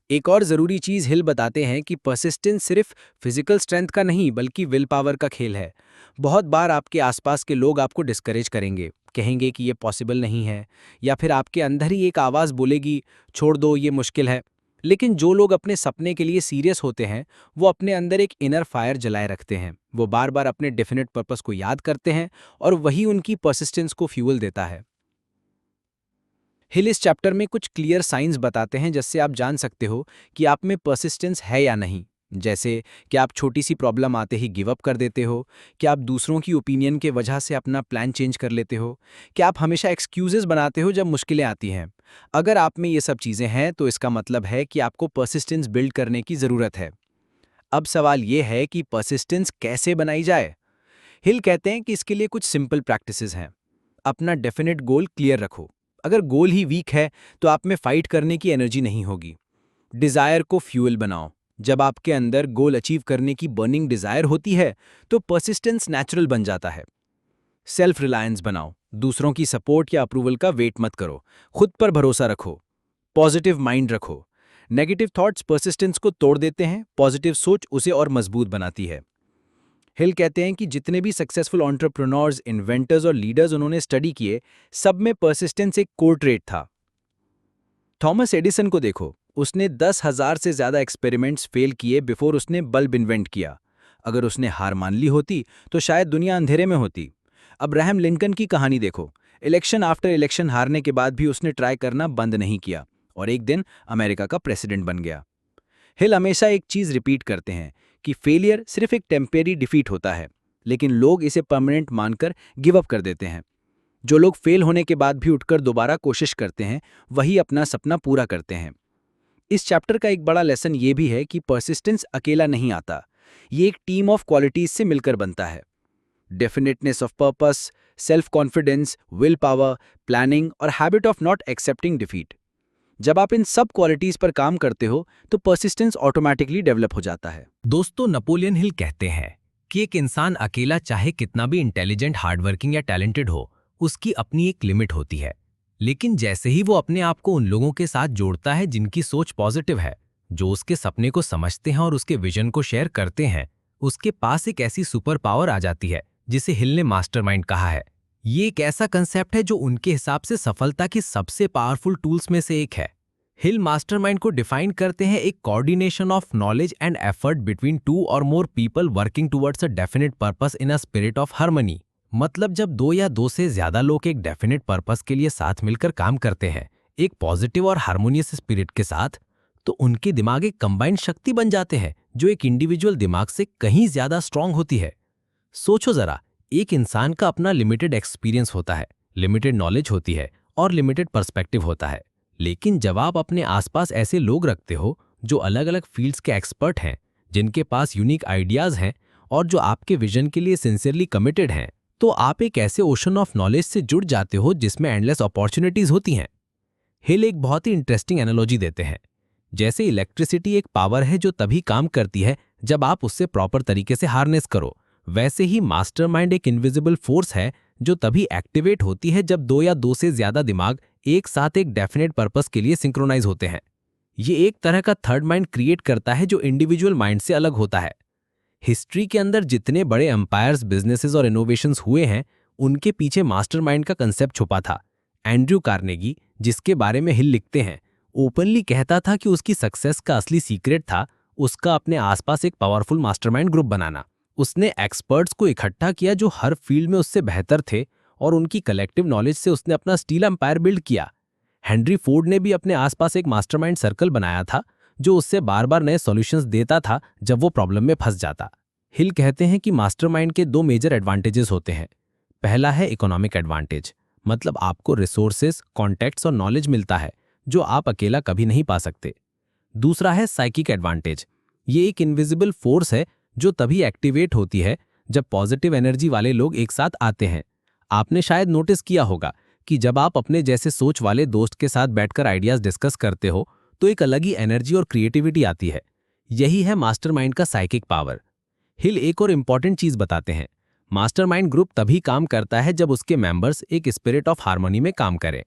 एक और ज़रूरी चीज़ हिल बताते हैं कि परसिस्टेंस सिर्फ फिजिकल स्ट्रेंथ का नहीं बल्कि विल पावर का खेल है। बहुत बार आपके आसपास के लोग आपको डिस्करेज करेंगे, कहेंगे कि ये पॉसिबल नहीं है, या फिर आपके अंदर ही एक आवाज़ बोलेगी छोड़ दो ये मुश्किल है। लेकिन जो लोग अपने सपने के लिए सीरियस होते हैं वो अपने अंदर एक इनर फायर जलाए रखते हैं। वो बार बार अपने डेफिनेट पर्पस को याद करते हैं और वही उनकी परसिस्टेंस को फ्यूल देता है। हिल इस चैप्टर में कुछ क्लियर साइंस बताते हैं जिससे आप जान सकते हो कि आप में परसिस्टेंस है या नहीं। जैसे कि आप छोटी सी प्रॉब्लम आते ही गिव अप कर देते हो, कि आप दूसरों की ओपिनियन के वजह से अपना प्लान चेंज कर लेते हो, कि आप हमेशा एक्सक्यूजेस बनाते हो जब मुश्किलें आती हैं। अगर आप में ये सब चीज़ें हैं तो इसका मतलब है कि आपको परसिस्टेंस बिल्ड करने की ज़रूरत है। अब सवाल ये है कि परसिस्टेंस कैसे बनाई जाए। हिल कहते हैं कि इसके लिए कुछ सिंपल प्रैक्टिसेस हैं। अपना डेफिनेट गोल क्लियर रखो। अगर गोल ही वीक है तो आप में फाइट करने की एनर्जी नहीं होगी। डिज़ायर को फ्यूल बनाओ। जब आपके अंदर गोल अचीव करने की बर्निंग डिज़ायर होती है तो परसिस्टेंस नेचुरल बन जाता है। सेल्फ रिलायंस बनाओ। दूसरों की सपोर्ट या अप्रूवल का वेट मत करो, खुद पर भरोसा रखो। पॉजिटिव माइंड रखो। नेगेटिव थॉट्स परसिस्टेंस को तोड़ देते हैं, पॉजिटिव सोच उसे और मजबूत बनाती है। हिल कहते हैं कि जितने भी सक्सेसफुल एंटरप्रेन्योर्स, इन्वेंटर्स और लीडर्स उन्होंने स्टडी किए, सब में परसिस्टेंस एक कोर ट्रेट था। थॉमस एडिसन को देखो, उसने 10,000 से ज़्यादा एक्सपेरिमेंट्स फेल किए बिफोर उसने बल्ब इन्वेंट किया। अगर उसने हार मान ली होती तो शायद दुनिया अंधेरे में होती। अब्राहम लिंकन की कहानी देखो, इलेक्शन आफ्टर इलेक्शन हारने के बाद भी उसने ट्राई करना बंद नहीं किया और एक दिन अमेरिका का प्रेसिडेंट बन गया। हिल हमेशा एक चीज़ रिपीट करते हैं कि फेलियर सिर्फ एक टेम्परेरी डिफीट होता है, लेकिन लोग इसे परमानेंट मानकर गिव अप कर देते हैं। जो लोग फेल होने के बाद भी उठकर दोबारा कोशिश करते हैं वही अपना सपना पूरा करते हैं। इस चैप्टर का एक बड़ा लेसन ये भी है कि परसिस्टेंस अकेला नहीं आता, ये एक टीम ऑफ क्वालिटीज से मिलकर बनता है। Definiteness of purpose, self confidence, will power, planning और habit of not accepting defeat. जब आप इन सब क्वालिटीज पर काम करते हो तो परसिस्टेंस ऑटोमेटिकली डेवलप हो जाता है। दोस्तों, नेपोलियन हिल कहते हैं कि एक इंसान अकेला चाहे कितना भी इंटेलिजेंट, हार्डवर्किंग या टैलेंटेड हो, उसकी अपनी एक लिमिट होती है। लेकिन जैसे ही वो अपने आप को उन लोगों के साथ जोड़ता है जिनकी सोच पॉजिटिव है, जो उसके सपने को समझते हैं और उसके विजन को शेयर करते हैं, उसके पास एक ऐसी सुपर पावर आ जाती है जिसे हिल ने मास्टरमाइंड कहा है। ये एक ऐसा कंसेप्ट है जो उनके हिसाब से सफलता की सबसे पावरफुल टूल्स में से एक है। हिल मास्टरमाइंड को डिफाइन करते हैं एक coordination of knowledge and effort between 2 और more people working towards a definite purpose in a spirit of harmony. मतलब जब 2 या 2 से ज्यादा लोग एक डेफिनेट पर्पस के लिए साथ मिलकर काम करते हैं, एक पॉजिटिव और हार्मोनियस स्पिरिट के साथ, तो उनके दिमाग एक कंबाइंड शक्ति बन जाते हैं जो एक इंडिविजुअल दिमाग से कहीं ज्यादा स्ट्रांग होती है। सोचो जरा, एक इंसान का अपना लिमिटेड एक्सपीरियंस होता है, लिमिटेड नॉलेज होती है और लिमिटेड पर्सपेक्टिव होता है। लेकिन जब आप अपने आसपास ऐसे लोग रखते हो जो अलग अलग फील्ड्स के एक्सपर्ट हैं, जिनके पास यूनिक आइडियाज हैं और जो आपके विजन के लिए सिंसियरली कमिटेड हैं, तो आप एक ऐसे ओशन ऑफ नॉलेज से जुड़ जाते हो जिसमें एंडलेस अपॉर्चुनिटीज होती हैं। हिल एक बहुत ही इंटरेस्टिंग एनालॉजी देते हैं। जैसे इलेक्ट्रिसिटी एक पावर है जो तभी काम करती है जब आप उससे प्रॉपर तरीके से हार्नेस करो, वैसे ही मास्टरमाइंड एक इनविजिबल फोर्स है जो तभी एक्टिवेट होती है जब 2 या 2 से ज्यादा दिमाग एक साथ एक डेफिनेट पर्पस के लिए सिंक्रोनाइज होते हैं। ये एक तरह का थर्ड माइंड क्रिएट करता है जो इंडिविजुअल माइंड से अलग होता है। हिस्ट्री के अंदर जितने बड़े एम्पायर्स, बिजनेसेस और इनोवेशंस हुए हैं, उनके पीछे मास्टरमाइंड का कंसेप्ट छुपा था। एंड्रयू कार्नेगी, जिसके बारे में हिल लिखते हैं, ओपनली कहता था कि उसकी सक्सेस का असली सीक्रेट था उसका अपने आसपास एक पावरफुल मास्टरमाइंड ग्रुप बनाना। उसने एक्सपर्ट्स को इकट्ठा किया जो हर फील्ड में उससे बेहतर थे और उनकी कलेक्टिव नॉलेज से उसने अपना स्टील एम्पायर बिल्ड किया। हेनरी फोर्ड ने भी अपने आसपास एक मास्टरमाइंड सर्कल बनाया था जो उससे बार बार नए सॉल्यूशंस देता था जब वो प्रॉब्लम में फंस जाता। हिल कहते हैं कि मास्टरमाइंड के 2 मेजर एडवांटेजेस होते हैं। पहला है इकोनॉमिक एडवांटेज, मतलब आपको रिसोर्सेज, कॉन्टैक्ट्स और नॉलेज मिलता है जो आप अकेला कभी नहीं पा सकते। दूसरा है साइकिक एडवांटेज। ये एक इनविजिबल फोर्स है जो तभी एक्टिवेट होती है जब पॉजिटिव एनर्जी वाले लोग एक साथ आते हैं। आपने शायद नोटिस किया होगा कि जब आप अपने जैसे सोच वाले दोस्त के साथ बैठकर आइडियाज डिस्कस करते हो तो एक अलग ही एनर्जी और क्रिएटिविटी आती है। यही है मास्टरमाइंड का साइकिक पावर। हिल एक और इंपॉर्टेंट चीज बताते हैं, मास्टरमाइंड ग्रुप तभी काम करता है जब उसके मेंबर्स एक स्पिरिट ऑफ हार्मनी में काम करें।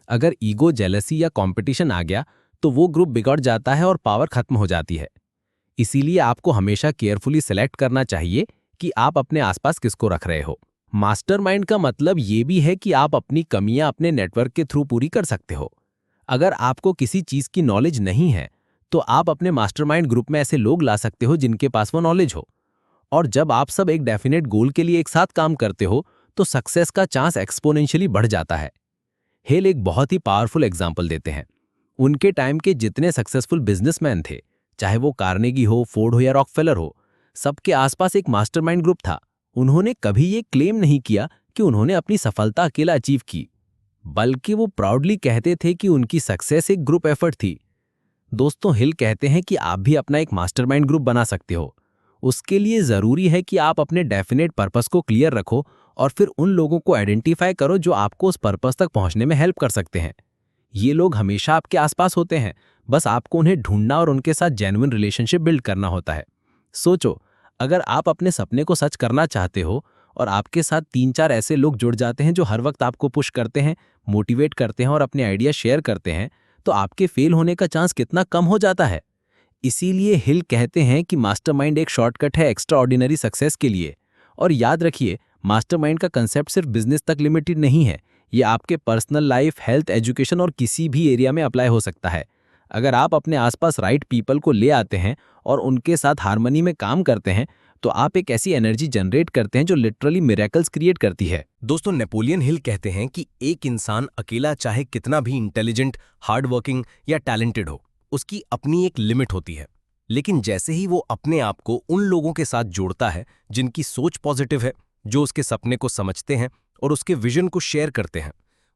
अगर ईगो, जेलसी या कंपटीशन आ गया तो वो ग्रुप बिगड़ जाता है और पावर खत्म हो जाती है। इसीलिए आपको हमेशा केयरफुली सिलेक्ट करना चाहिए कि आप अपने आसपास किसको रख रहे हो। मास्टरमाइंड का मतलब ये भी है कि आप अपनी कमियां अपने नेटवर्क के थ्रू पूरी कर सकते हो। अगर आपको किसी चीज की नॉलेज नहीं है तो आप अपने मास्टरमाइंड ग्रुप में ऐसे लोग ला सकते हो जिनके पास वो नॉलेज हो। और जब आप सब एक डेफिनेट गोल के लिए एक साथ काम करते हो तो सक्सेस का चांस एक्सपोनेंशियली बढ़ जाता है। हेल एक बहुत ही पावरफुल एग्जाम्पल देते हैं। उनके टाइम के जितने सक्सेसफुल बिजनेसमैन थे, चाहे वो कार्नेगी हो, फोर्ड हो या रॉकफेलर हो, सबके आसपास एक मास्टरमाइंड ग्रुप था। उन्होंने कभी ये क्लेम नहीं किया कि उन्होंने अपनी सफलता अकेला अचीव की, बल्कि वो प्राउडली कहते थे कि उनकी सक्सेस एक ग्रुप एफर्ट थी। दोस्तों, हिल कहते हैं कि आप भी अपना एक मास्टरमाइंड ग्रुप बना सकते हो। उसके लिए जरूरी है कि आप अपने डेफिनेट पर्पस को क्लियर रखो और फिर उन लोगों को आइडेंटिफाई करो जो आपको उस पर्पस तक पहुंचने में हेल्प कर सकते हैं। ये लोग हमेशा आपके आसपास होते हैं, बस आपको उन्हें ढूंढना और उनके साथ जेन्युइन रिलेशनशिप बिल्ड करना होता है। सोचो, अगर आप अपने सपने को सच करना चाहते हो और आपके साथ 3-4 ऐसे लोग जुड़ जाते हैं जो हर वक्त आपको पुश करते हैं, मोटिवेट करते हैं और अपने आइडिया शेयर करते हैं, तो आपके फेल होने का चांस कितना कम हो जाता है। इसीलिए हिल कहते हैं कि मास्टरमाइंड एक शॉर्टकट है एक्स्ट्रा ऑर्डिनरी सक्सेस के लिए। और याद रखिए, मास्टरमाइंड का कंसेप्ट सिर्फ बिजनेस तक लिमिटेड नहीं है, ये आपके पर्सनल लाइफ, हेल्थ, एजुकेशन और किसी भी एरिया में अप्लाई हो सकता है। अगर आप अपने आसपास राइट पीपल को ले आते हैं और उनके साथ हार्मनी में काम करते हैं तो आप एक ऐसी एनर्जी जनरेट करते हैं जो लिटरली मिरेकल्स क्रिएट करती है। दोस्तों, नेपोलियन हिल कहते हैं कि एक इंसान अकेला चाहे कितना भी इंटेलिजेंट, हार्ड वर्किंग या टैलेंटेड हो, उसकी अपनी एक लिमिट होती है। लेकिन जैसे ही वो अपने आप को उन लोगों के साथ जोड़ता है जिनकी सोच पॉजिटिव है, जो उसके सपने को समझते हैं और उसके विजन को शेयर करते हैं,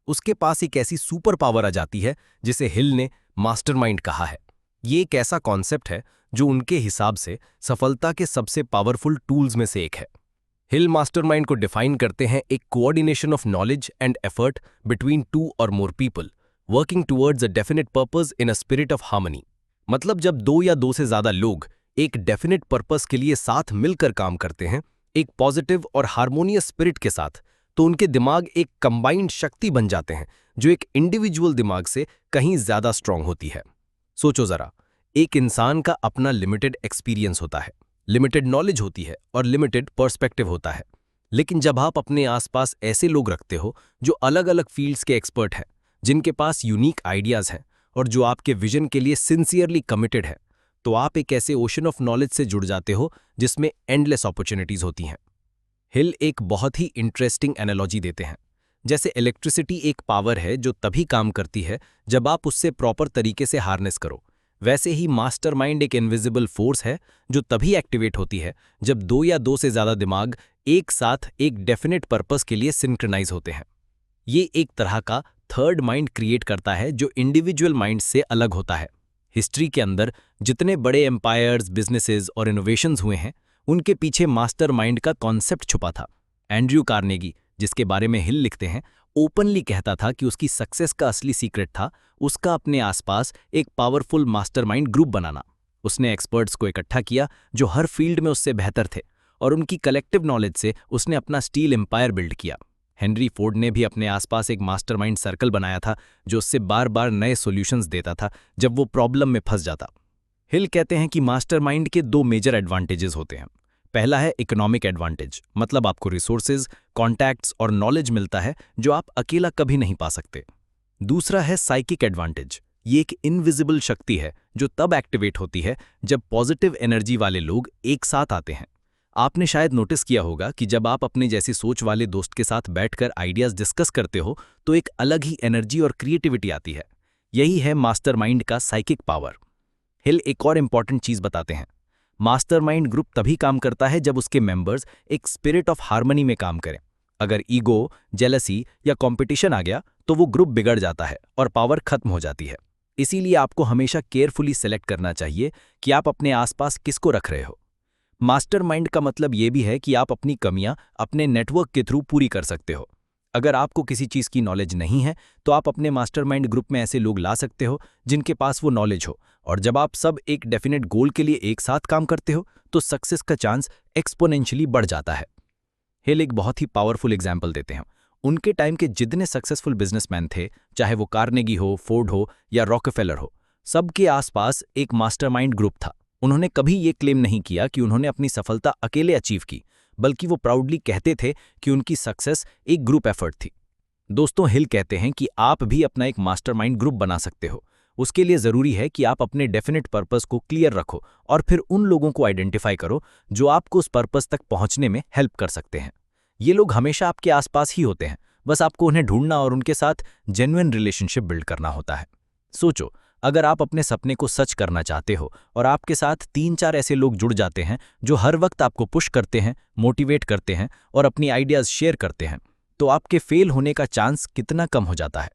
उसके पास एक ऐसी सुपर पावर आ जाती है जिसे हिल ने मास्टरमाइंड कहा है। ये एक ऐसा कॉन्सेप्ट है जो उनके हिसाब से सफलता के सबसे पावरफुल टूल्स में से एक है। हिल मास्टरमाइंड को डिफाइन करते हैं एक coordination of knowledge and effort between 2 और more people working towards a definite purpose in a spirit of harmony. मतलब जब 2 या 2 से ज्यादा लोग एक डेफिनेट पर्पस के लिए साथ मिलकर काम करते हैं, एक पॉजिटिव और हार्मोनियस स्पिरिट के साथ, तो उनके दिमाग एक कंबाइंड शक्ति बन जाते हैं जो एक इंडिविजुअल दिमाग से कहीं ज्यादा स्ट्रांग होती है। सोचो जरा, एक इंसान का अपना लिमिटेड एक्सपीरियंस होता है, लिमिटेड नॉलेज होती है और लिमिटेड पर्सपेक्टिव होता है। लेकिन जब आप अपने आसपास ऐसे लोग रखते हो जो अलग अलग फील्ड्स के एक्सपर्ट हैं, जिनके पास यूनिक आइडियाज हैं और जो आपके विजन के लिए सिंसियरली कमिटेड है, तो आप एक ऐसे ओशन ऑफ नॉलेज से जुड़ जाते हो जिसमें एंडलेस अपॉर्चुनिटीज होती हैं। हिल एक बहुत ही इंटरेस्टिंग एनालॉजी देते हैं। जैसे इलेक्ट्रिसिटी एक पावर है जो तभी काम करती है जब आप उससे प्रॉपर तरीके से हार्नेस करो, वैसे ही मास्टरमाइंड एक इनविजिबल फोर्स है जो तभी एक्टिवेट होती है जब 2 या 2 से ज्यादा दिमाग एक साथ एक डेफिनेट पर्पस के लिए सिंक्रोनाइज होते हैं। ये एक तरह का थर्ड माइंड क्रिएट करता है जो इंडिविजुअल माइंड से अलग होता है। हिस्ट्री के अंदर जितने बड़े एम्पायर्स, बिजनेसेस और इनोवेशंस हुए हैं, उनके पीछे मास्टरमाइंड का कॉन्सेप्ट छुपा था। एंड्रयू कार्नेगी, जिसके बारे में हिल लिखते हैं, ओपनली कहता था कि उसकी सक्सेस का असली सीक्रेट था उसका अपने आसपास एक पावरफुल मास्टरमाइंड ग्रुप बनाना। उसने एक्सपर्ट्स को इकट्ठा किया जो हर फील्ड में उससे बेहतर थे और उनकी कलेक्टिव नॉलेज से उसने अपना स्टील एम्पायर बिल्ड किया। हेनरी फोर्ड ने भी अपने आसपास एक मास्टरमाइंड सर्कल बनाया था जो उससे बार बार नए सॉल्यूशंस देता था जब वो प्रॉब्लम में फंस जाता। हिल कहते हैं कि मास्टरमाइंड के 2 मेजर एडवांटेजेस होते हैं। पहला है इकोनॉमिक एडवांटेज, मतलब आपको रिसोर्सेज, कॉन्टैक्ट्स और नॉलेज मिलता है जो आप अकेला कभी नहीं पा सकते। दूसरा है साइकिक एडवांटेज। ये एक इनविजिबल शक्ति है जो तब एक्टिवेट होती है जब पॉजिटिव एनर्जी वाले लोग एक साथ आते हैं। आपने शायद नोटिस किया होगा कि जब आप अपने जैसी सोच वाले दोस्त के साथ बैठकर आइडियाज डिस्कस करते हो तो एक अलग ही एनर्जी और क्रिएटिविटी आती है। यही है मास्टरमाइंड का साइकिक पावर। हिल एक और इंपॉर्टेंट चीज बताते हैं। मास्टरमाइंड ग्रुप तभी काम करता है जब उसके मेंबर्स एक स्पिरिट ऑफ हार्मनी में काम करें। अगर ईगो, जेलसी या कंपटीशन आ गया तो वो ग्रुप बिगड़ जाता है और पावर खत्म हो जाती है। इसीलिए आपको हमेशा केयरफुली सेलेक्ट करना चाहिए कि आप अपने आसपास किसको रख रहे हो। मास्टरमाइंड का मतलब ये भी है कि आप अपनी कमियां अपने नेटवर्क के थ्रू पूरी कर सकते हो। अगर आपको किसी चीज़ की नॉलेज नहीं है तो आप अपने मास्टरमाइंड ग्रुप में ऐसे लोग ला सकते हो जिनके पास वो नॉलेज हो, और जब आप सब एक डेफिनेट गोल के लिए एक साथ काम करते हो तो सक्सेस का चांस एक्सपोनेंशियली बढ़ जाता है। हिल एक बहुत ही पावरफुल एग्जाम्पल देते हैं। उनके टाइम के जितने सक्सेसफुल बिजनेसमैन थे, चाहे वो कार्नेगी हो, फोर्ड हो या रॉकफेलर हो, सबके आसपास एक मास्टरमाइंड ग्रुप था। उन्होंने कभी ये क्लेम नहीं किया कि उन्होंने अपनी सफलता अकेले अचीव की, बल्कि वो प्राउडली कहते थे कि उनकी सक्सेस एक ग्रुप एफर्ट थी। दोस्तों, हिल कहते हैं कि आप भी अपना एक मास्टरमाइंड ग्रुप बना सकते हो। उसके लिए ज़रूरी है कि आप अपने डेफिनेट पर्पस को क्लियर रखो और फिर उन लोगों को आइडेंटिफाई करो जो आपको उस पर्पस तक पहुंचने में हेल्प कर सकते हैं। ये लोग हमेशा आपके आसपास ही होते हैं, बस आपको उन्हें ढूंढना और उनके साथ जेन्युइन रिलेशनशिप बिल्ड करना होता है। सोचो, अगर आप अपने सपने को सच करना चाहते हो और आपके साथ 3-4 ऐसे लोग जुड़ जाते हैं जो हर वक्त आपको पुश करते हैं, मोटिवेट करते हैं और अपनी आइडियाज़ शेयर करते हैं, तो आपके फेल होने का चांस कितना कम हो जाता है।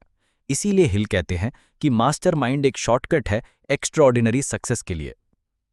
इसीलिए हिल कहते हैं कि मास्टरमाइंड एक शॉर्टकट है एक्स्ट्राऑर्डिनरी सक्सेस के लिए।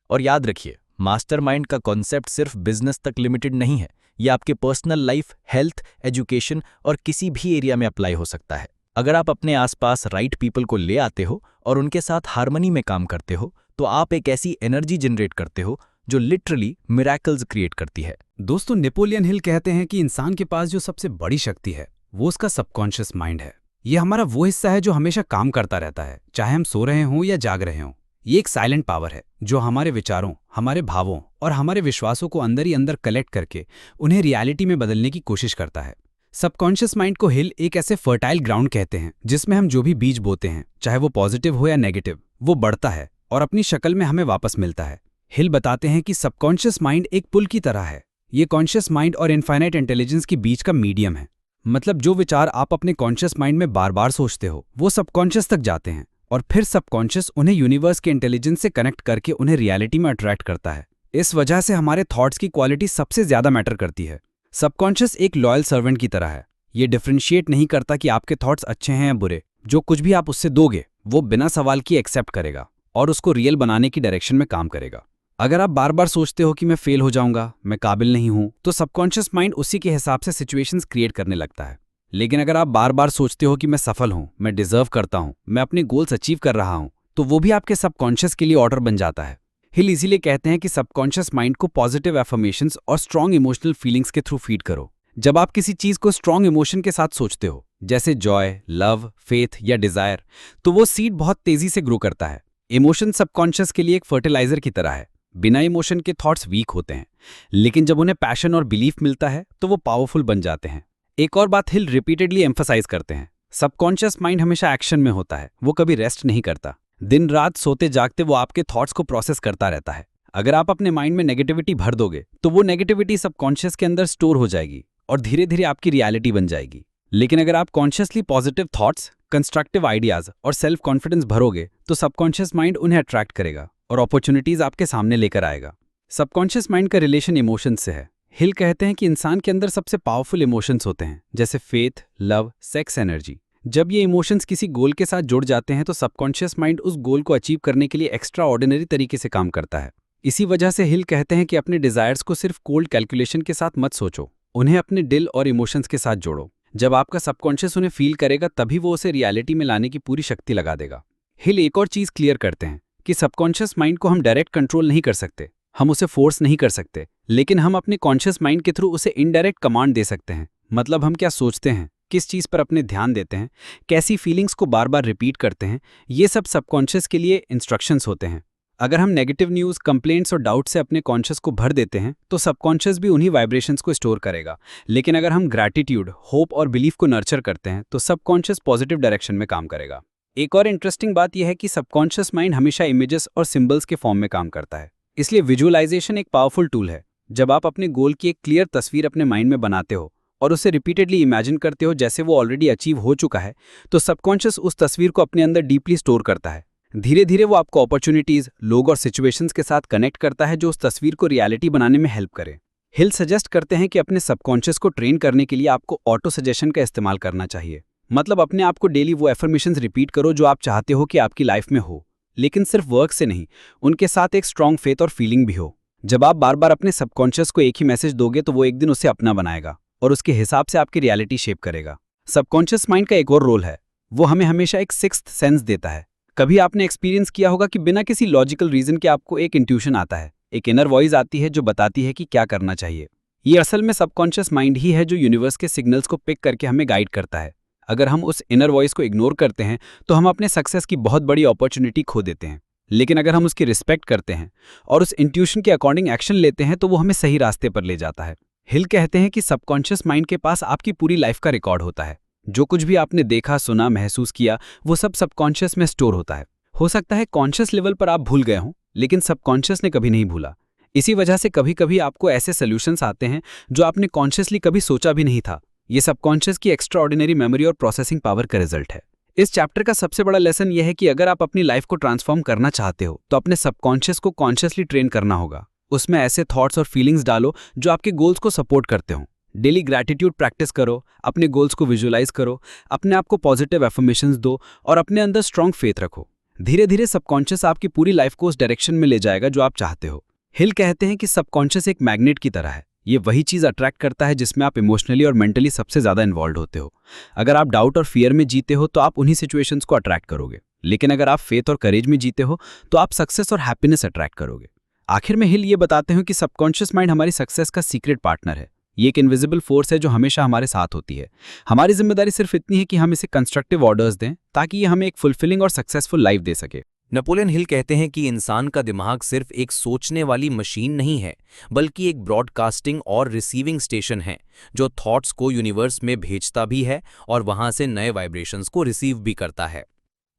और याद रखिए, मास्टरमाइंड का कॉन्सेप्ट सिर्फ बिजनेस तक लिमिटेड नहीं है। ये आपके पर्सनल लाइफ, हेल्थ, एजुकेशन और किसी भी एरिया में अप्लाई हो सकता है। अगर आप अपने आसपास राइट पीपल को ले आते हो और उनके साथ हार्मनी में काम करते हो तो आप एक ऐसी एनर्जी जनरेट करते हो जो लिटरली मिरेकल्स क्रिएट करती है। दोस्तों, नेपोलियन हिल कहते हैं कि इंसान के पास जो सबसे बड़ी शक्ति है वो उसका सबकॉन्शियस माइंड है। ये हमारा वो हिस्सा है जो हमेशा काम करता रहता है, चाहे हम सो रहे हों या जाग रहे हों। ये एक साइलेंट पावर है जो हमारे विचारों, हमारे भावों और हमारे विश्वासों को अंदर ही अंदर कलेक्ट करके उन्हें रियलिटी में बदलने की कोशिश करता है। सबकॉन्शियस माइंड को हिल एक ऐसे फर्टाइल ग्राउंड कहते हैं जिसमें हम जो भी बीज बोते हैं, चाहे वो पॉजिटिव हो या नेगेटिव, वो बढ़ता है और अपनी शक्ल में हमें वापस मिलता है। हिल बताते हैं कि सबकॉन्शियस माइंड एक पुल की तरह है। ये कॉन्शियस माइंड और इनफाइनाइट इंटेलिजेंस के बीच का मीडियम है। मतलब जो विचार आप अपने कॉन्शियस माइंड में बार बार सोचते हो वो सबकॉन्शियस तक जाते हैं और फिर सबकॉन्शियस उन्हें यूनिवर्स के इंटेलिजेंस से कनेक्ट करके उन्हें रियलिटी में अट्रैक्ट करता है। इस वजह से हमारे थॉट्स की क्वालिटी सबसे ज्यादा मैटर करती है। सबकॉन्शियस एक लॉयल सर्वेंट की तरह है। ये डिफरेंशिएट नहीं करता कि आपके थॉट्स अच्छे हैं या बुरे। जो कुछ भी आप उससे दोगे वो बिना सवाल किए एक्सेप्ट करेगा और उसको रियल बनाने की डायरेक्शन में काम करेगा। अगर आप बार बार सोचते हो कि मैं फेल हो जाऊंगा, मैं काबिल नहीं हूं, तो सबकॉन्शियस माइंड उसी के हिसाब से सिचुएशंस क्रिएट करने लगता है। लेकिन अगर आप बार बार सोचते हो कि मैं सफल हूं, मैं डिजर्व करता हूं, मैं अपने गोल्स अचीव कर रहा हूं, तो वो भी आपके सबकॉन्शियस के लिए ऑर्डर बन जाता है। हिल इसीलिए कहते हैं कि सबकॉन्शियस माइंड को पॉजिटिव एफर्मेशंस और स्ट्रॉन्ग इमोशनल फीलिंग्स के थ्रू फीड करो। जब आप किसी चीज को स्ट्रॉन्ग इमोशन के साथ सोचते हो, जैसे जॉय, लव, फेथ या डिजायर, तो वो सीड बहुत तेजी से ग्रो करता है। इमोशन सबकॉन्शियस के लिए एक फर्टिलाइजर की तरह है। बिना इमोशन के थॉट्स वीक होते हैं, लेकिन जब उन्हें पैशन और बिलीफ मिलता है तो वो पावरफुल बन जाते हैं। एक और बात हिल रिपीटेडली एम्फसाइज करते हैं, सबकॉन्शियस माइंड हमेशा एक्शन में होता है, वो कभी रेस्ट नहीं करता। दिन रात सोते जागते वो आपके थॉट्स को प्रोसेस करता रहता है। अगर आप अपने माइंड में नेगेटिविटी भर दोगे तो वो नेगेटिविटी सबकॉन्शियस के अंदर स्टोर हो जाएगी और धीरे धीरे आपकी रियलिटी बन जाएगी। लेकिन अगर आप consciously positive thoughts, constructive ideas और सेल्फ कॉन्फिडेंस भरोगे तो सबकॉन्शियस माइंड उन्हें अट्रैक्ट करेगा और अपॉर्चुनिटीज आपके सामने लेकर आएगा। सबकॉन्शियस माइंड का रिलेशन इमोशंस से है। हिल कहते हैं कि इंसान के अंदर सबसे पावरफुल इमोशंस होते हैं, जैसे फेथ, लव, सेक्स, एनर्जी। जब ये इमोशंस किसी गोल के साथ जुड़ जाते हैं तो सबकॉन्शियस माइंड उस गोल को अचीव करने के लिए एक्स्ट्रा ऑर्डिनरी तरीके से काम करता है। इसी वजह से हिल कहते हैं कि अपने डिजायर्स को सिर्फ कोल्ड कैलकुलेशन के साथ मत सोचो, उन्हें अपने दिल और इमोशंस के साथ जोड़ो। जब आपका सबकॉन्शियस उन्हें फील करेगा तभी वो उसे रियलिटी में लाने की पूरी शक्ति लगा देगा। हिल एक और चीज क्लियर करते हैं कि सबकॉन्शियस माइंड को हम डायरेक्ट कंट्रोल नहीं कर सकते, हम उसे फोर्स नहीं कर सकते, लेकिन हम अपने कॉन्शियस माइंड के थ्रू उसे इनडायरेक्ट कमांड दे सकते हैं। मतलब हम क्या सोचते हैं, किस चीज़ पर अपने ध्यान देते हैं, कैसी फीलिंग्स को बार बार रिपीट करते हैं, ये सब सबकॉन्शियस के लिए इंस्ट्रक्शंस होते हैं। अगर हम नेगेटिव न्यूज़, कंप्लेंट्स और डाउट से अपने कॉन्शियस को भर देते हैं तो सबकॉन्शियस भी उन्हीं वाइब्रेशंस को स्टोर करेगा। लेकिन अगर हम ग्रैटिट्यूड, होप और बिलीफ को नर्चर करते हैं तो सबकॉन्शियस पॉजिटिव डायरेक्शन में काम करेगा। एक और इंटरेस्टिंग बात यह है कि सबकॉन्शियस माइंड हमेशा इमेजेस और सिंबल्स के फॉर्म में काम करता है, इसलिए विजुअलाइजेशन एक पावरफुल टूल है। जब आप अपने गोल की एक क्लियर तस्वीर अपने माइंड में बनाते हो और उसे रिपीटेडली इमेजिन करते हो जैसे वो ऑलरेडी अचीव हो चुका है, तो सबकॉन्शियस उस तस्वीर को अपने अंदर डीपली स्टोर करता है। धीरे धीरे वो आपको अपॉर्चुनिटीज, लोग और सिचुएशंस के साथ कनेक्ट करता है जो उस तस्वीर को रियलिटी बनाने में हेल्प करे। हिल सजेस्ट करते हैं कि अपने सबकॉन्शियस को ट्रेन करने के लिए आपको ऑटो सजेशन का इस्तेमाल करना चाहिए। मतलब अपने आप को डेली वो एफर्मेशंस रिपीट करो जो आप चाहते हो कि आपकी लाइफ में हो, लेकिन सिर्फ वर्क से नहीं, उनके साथ एक स्ट्रांग फेथ और फीलिंग भी हो। जब आप बार बार अपने सबकॉन्शियस को एक ही मैसेज दोगे तो वो एक दिन उसे अपना बनाएगा और उसके हिसाब से आपकी रियलिटी शेप करेगा। सबकॉन्शियस माइंड का एक और रोल है, वो हमें हमेशा एक सिक्स्थ सेंस देता है। कभी आपने एक्सपीरियंस किया होगा कि बिना किसी लॉजिकल रीजन के आपको एक इंट्यूशन आता है, एक इनर वॉइस आती है जो बताती है कि क्या करना चाहिए। ये असल में सबकॉन्शियस माइंड ही है जो यूनिवर्स के सिग्नल्स को पिक करके हमें गाइड करता है। अगर हम उस इनर वॉइस को इग्नोर करते हैं तो हम अपने सक्सेस की बहुत बड़ी अपॉर्चुनिटी खो देते हैं। लेकिन अगर हम उसकी रिस्पेक्ट करते हैं और उस इंट्यूशन के अकॉर्डिंग एक्शन लेते हैं तो वो हमें सही रास्ते पर ले जाता है। हिल कहते हैं कि सबकॉन्शियस माइंड के पास आपकी पूरी लाइफ का रिकॉर्ड होता है। जो कुछ भी आपने देखा, सुना, महसूस किया, वो सब सबकॉन्शियस में स्टोर होता है। हो सकता है कॉन्शियस लेवल पर आप भूल गए हों, लेकिन सबकॉन्शियस ने कभी नहीं भूला। इसी वजह से कभी कभी आपको ऐसे सॉल्यूशंस आते हैं जो आपने कॉन्शियसली कभी सोचा भी नहीं था। ये सबकॉन्शियस की एक्स्ट्राऑर्डिनरी मेमोरी और प्रोसेसिंग पावर का रिजल्ट है। इस चैप्टर का सबसे बड़ा लेसन यह है कि अगर आप अपनी लाइफ को ट्रांसफॉर्म करना चाहते हो तो अपने सबकॉन्शियस को कॉन्शियसली ट्रेन करना होगा। उसमें ऐसे थॉट्स और फीलिंग्स डालो जो आपके गोल्स को सपोर्ट करते हो। डेली ग्रैटिट्यूड प्रैक्टिस करो, अपने गोल्स को विजुअलाइज करो, अपने आप को पॉजिटिव एफर्मेशंस दो और अपने अंदर स्ट्रांग फेथ रखो। धीरे धीरे सबकॉन्शियस आपकी पूरी लाइफ को उस डायरेक्शन में ले जाएगा जो आप चाहते हो। हिल कहते हैं कि सबकॉन्शियस एक मैग्नेट की तरह है। ये वही चीज़ अट्रैक्ट करता है जिसमें आप इमोशनली और मेंटली सबसे ज़्यादा इन्वॉल्व होते हो। अगर आप डाउट और फियर में जीते हो तो आप उन्हीं सिचुएशंस को अट्रैक्ट करोगे, लेकिन अगर आप फेथ और करेज में जीते हो तो आप सक्सेस और हैप्पीनेस अट्रैक्ट करोगे। आखिर में हिल ये बताते हैं कि सबकॉन्शियस माइंड हमारी सक्सेस का सीक्रेट पार्टनर है। ये एक इनविजिबल फोर्स है जो हमेशा हमारे साथ होती है। हमारी जिम्मेदारी सिर्फ इतनी है कि हम इसे कंस्ट्रक्टिव ऑर्डर्स दें ताकि ये हमें एक फुलफिलिंग और सक्सेसफुल लाइफ दे सके। नेपोलियन हिल कहते हैं कि इंसान का दिमाग सिर्फ एक सोचने वाली मशीन नहीं है, बल्कि एक ब्रॉडकास्टिंग और रिसीविंग स्टेशन है जो थॉट्स को यूनिवर्स में भेजता भी है और वहां से नए वाइब्रेशंस को रिसीव भी करता है।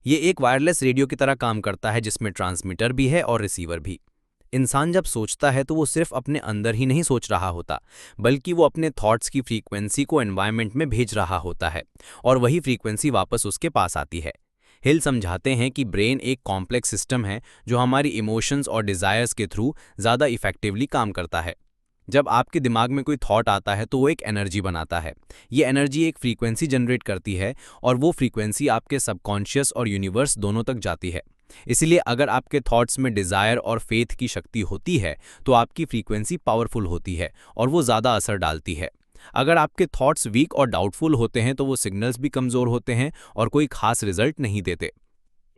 ये एक वायरलेस रेडियो की तरह काम करता है जिसमें ट्रांसमीटर भी है और रिसीवर भी। इंसान जब सोचता है तो वो सिर्फ अपने अंदर ही नहीं सोच रहा होता, बल्कि वो अपने थॉट्स की फ्रीक्वेंसी को एनवायरनमेंट में भेज रहा होता है और वही फ्रीक्वेंसी वापस उसके पास आती है। हिल समझाते हैं कि ब्रेन एक कॉम्प्लेक्स सिस्टम है जो हमारी इमोशंस और डिज़ायर्स के थ्रू ज़्यादा इफेक्टिवली काम करता है। जब आपके दिमाग में कोई थॉट आता है तो वो एक एनर्जी बनाता है। ये एनर्जी एक फ्रीक्वेंसी जनरेट करती है और वो फ्रीक्वेंसी आपके सबकॉन्शियस और यूनिवर्स दोनों तक जाती है। इसीलिए अगर आपके थॉट्स में डिज़ायर और फेथ की शक्ति होती है तो आपकी फ्रीक्वेंसी पावरफुल होती है और वो ज़्यादा असर डालती है। अगर आपके थॉट्स वीक और डाउटफुल होते हैं तो वो सिग्नल्स भी कमज़ोर होते हैं और कोई खास रिजल्ट नहीं देते।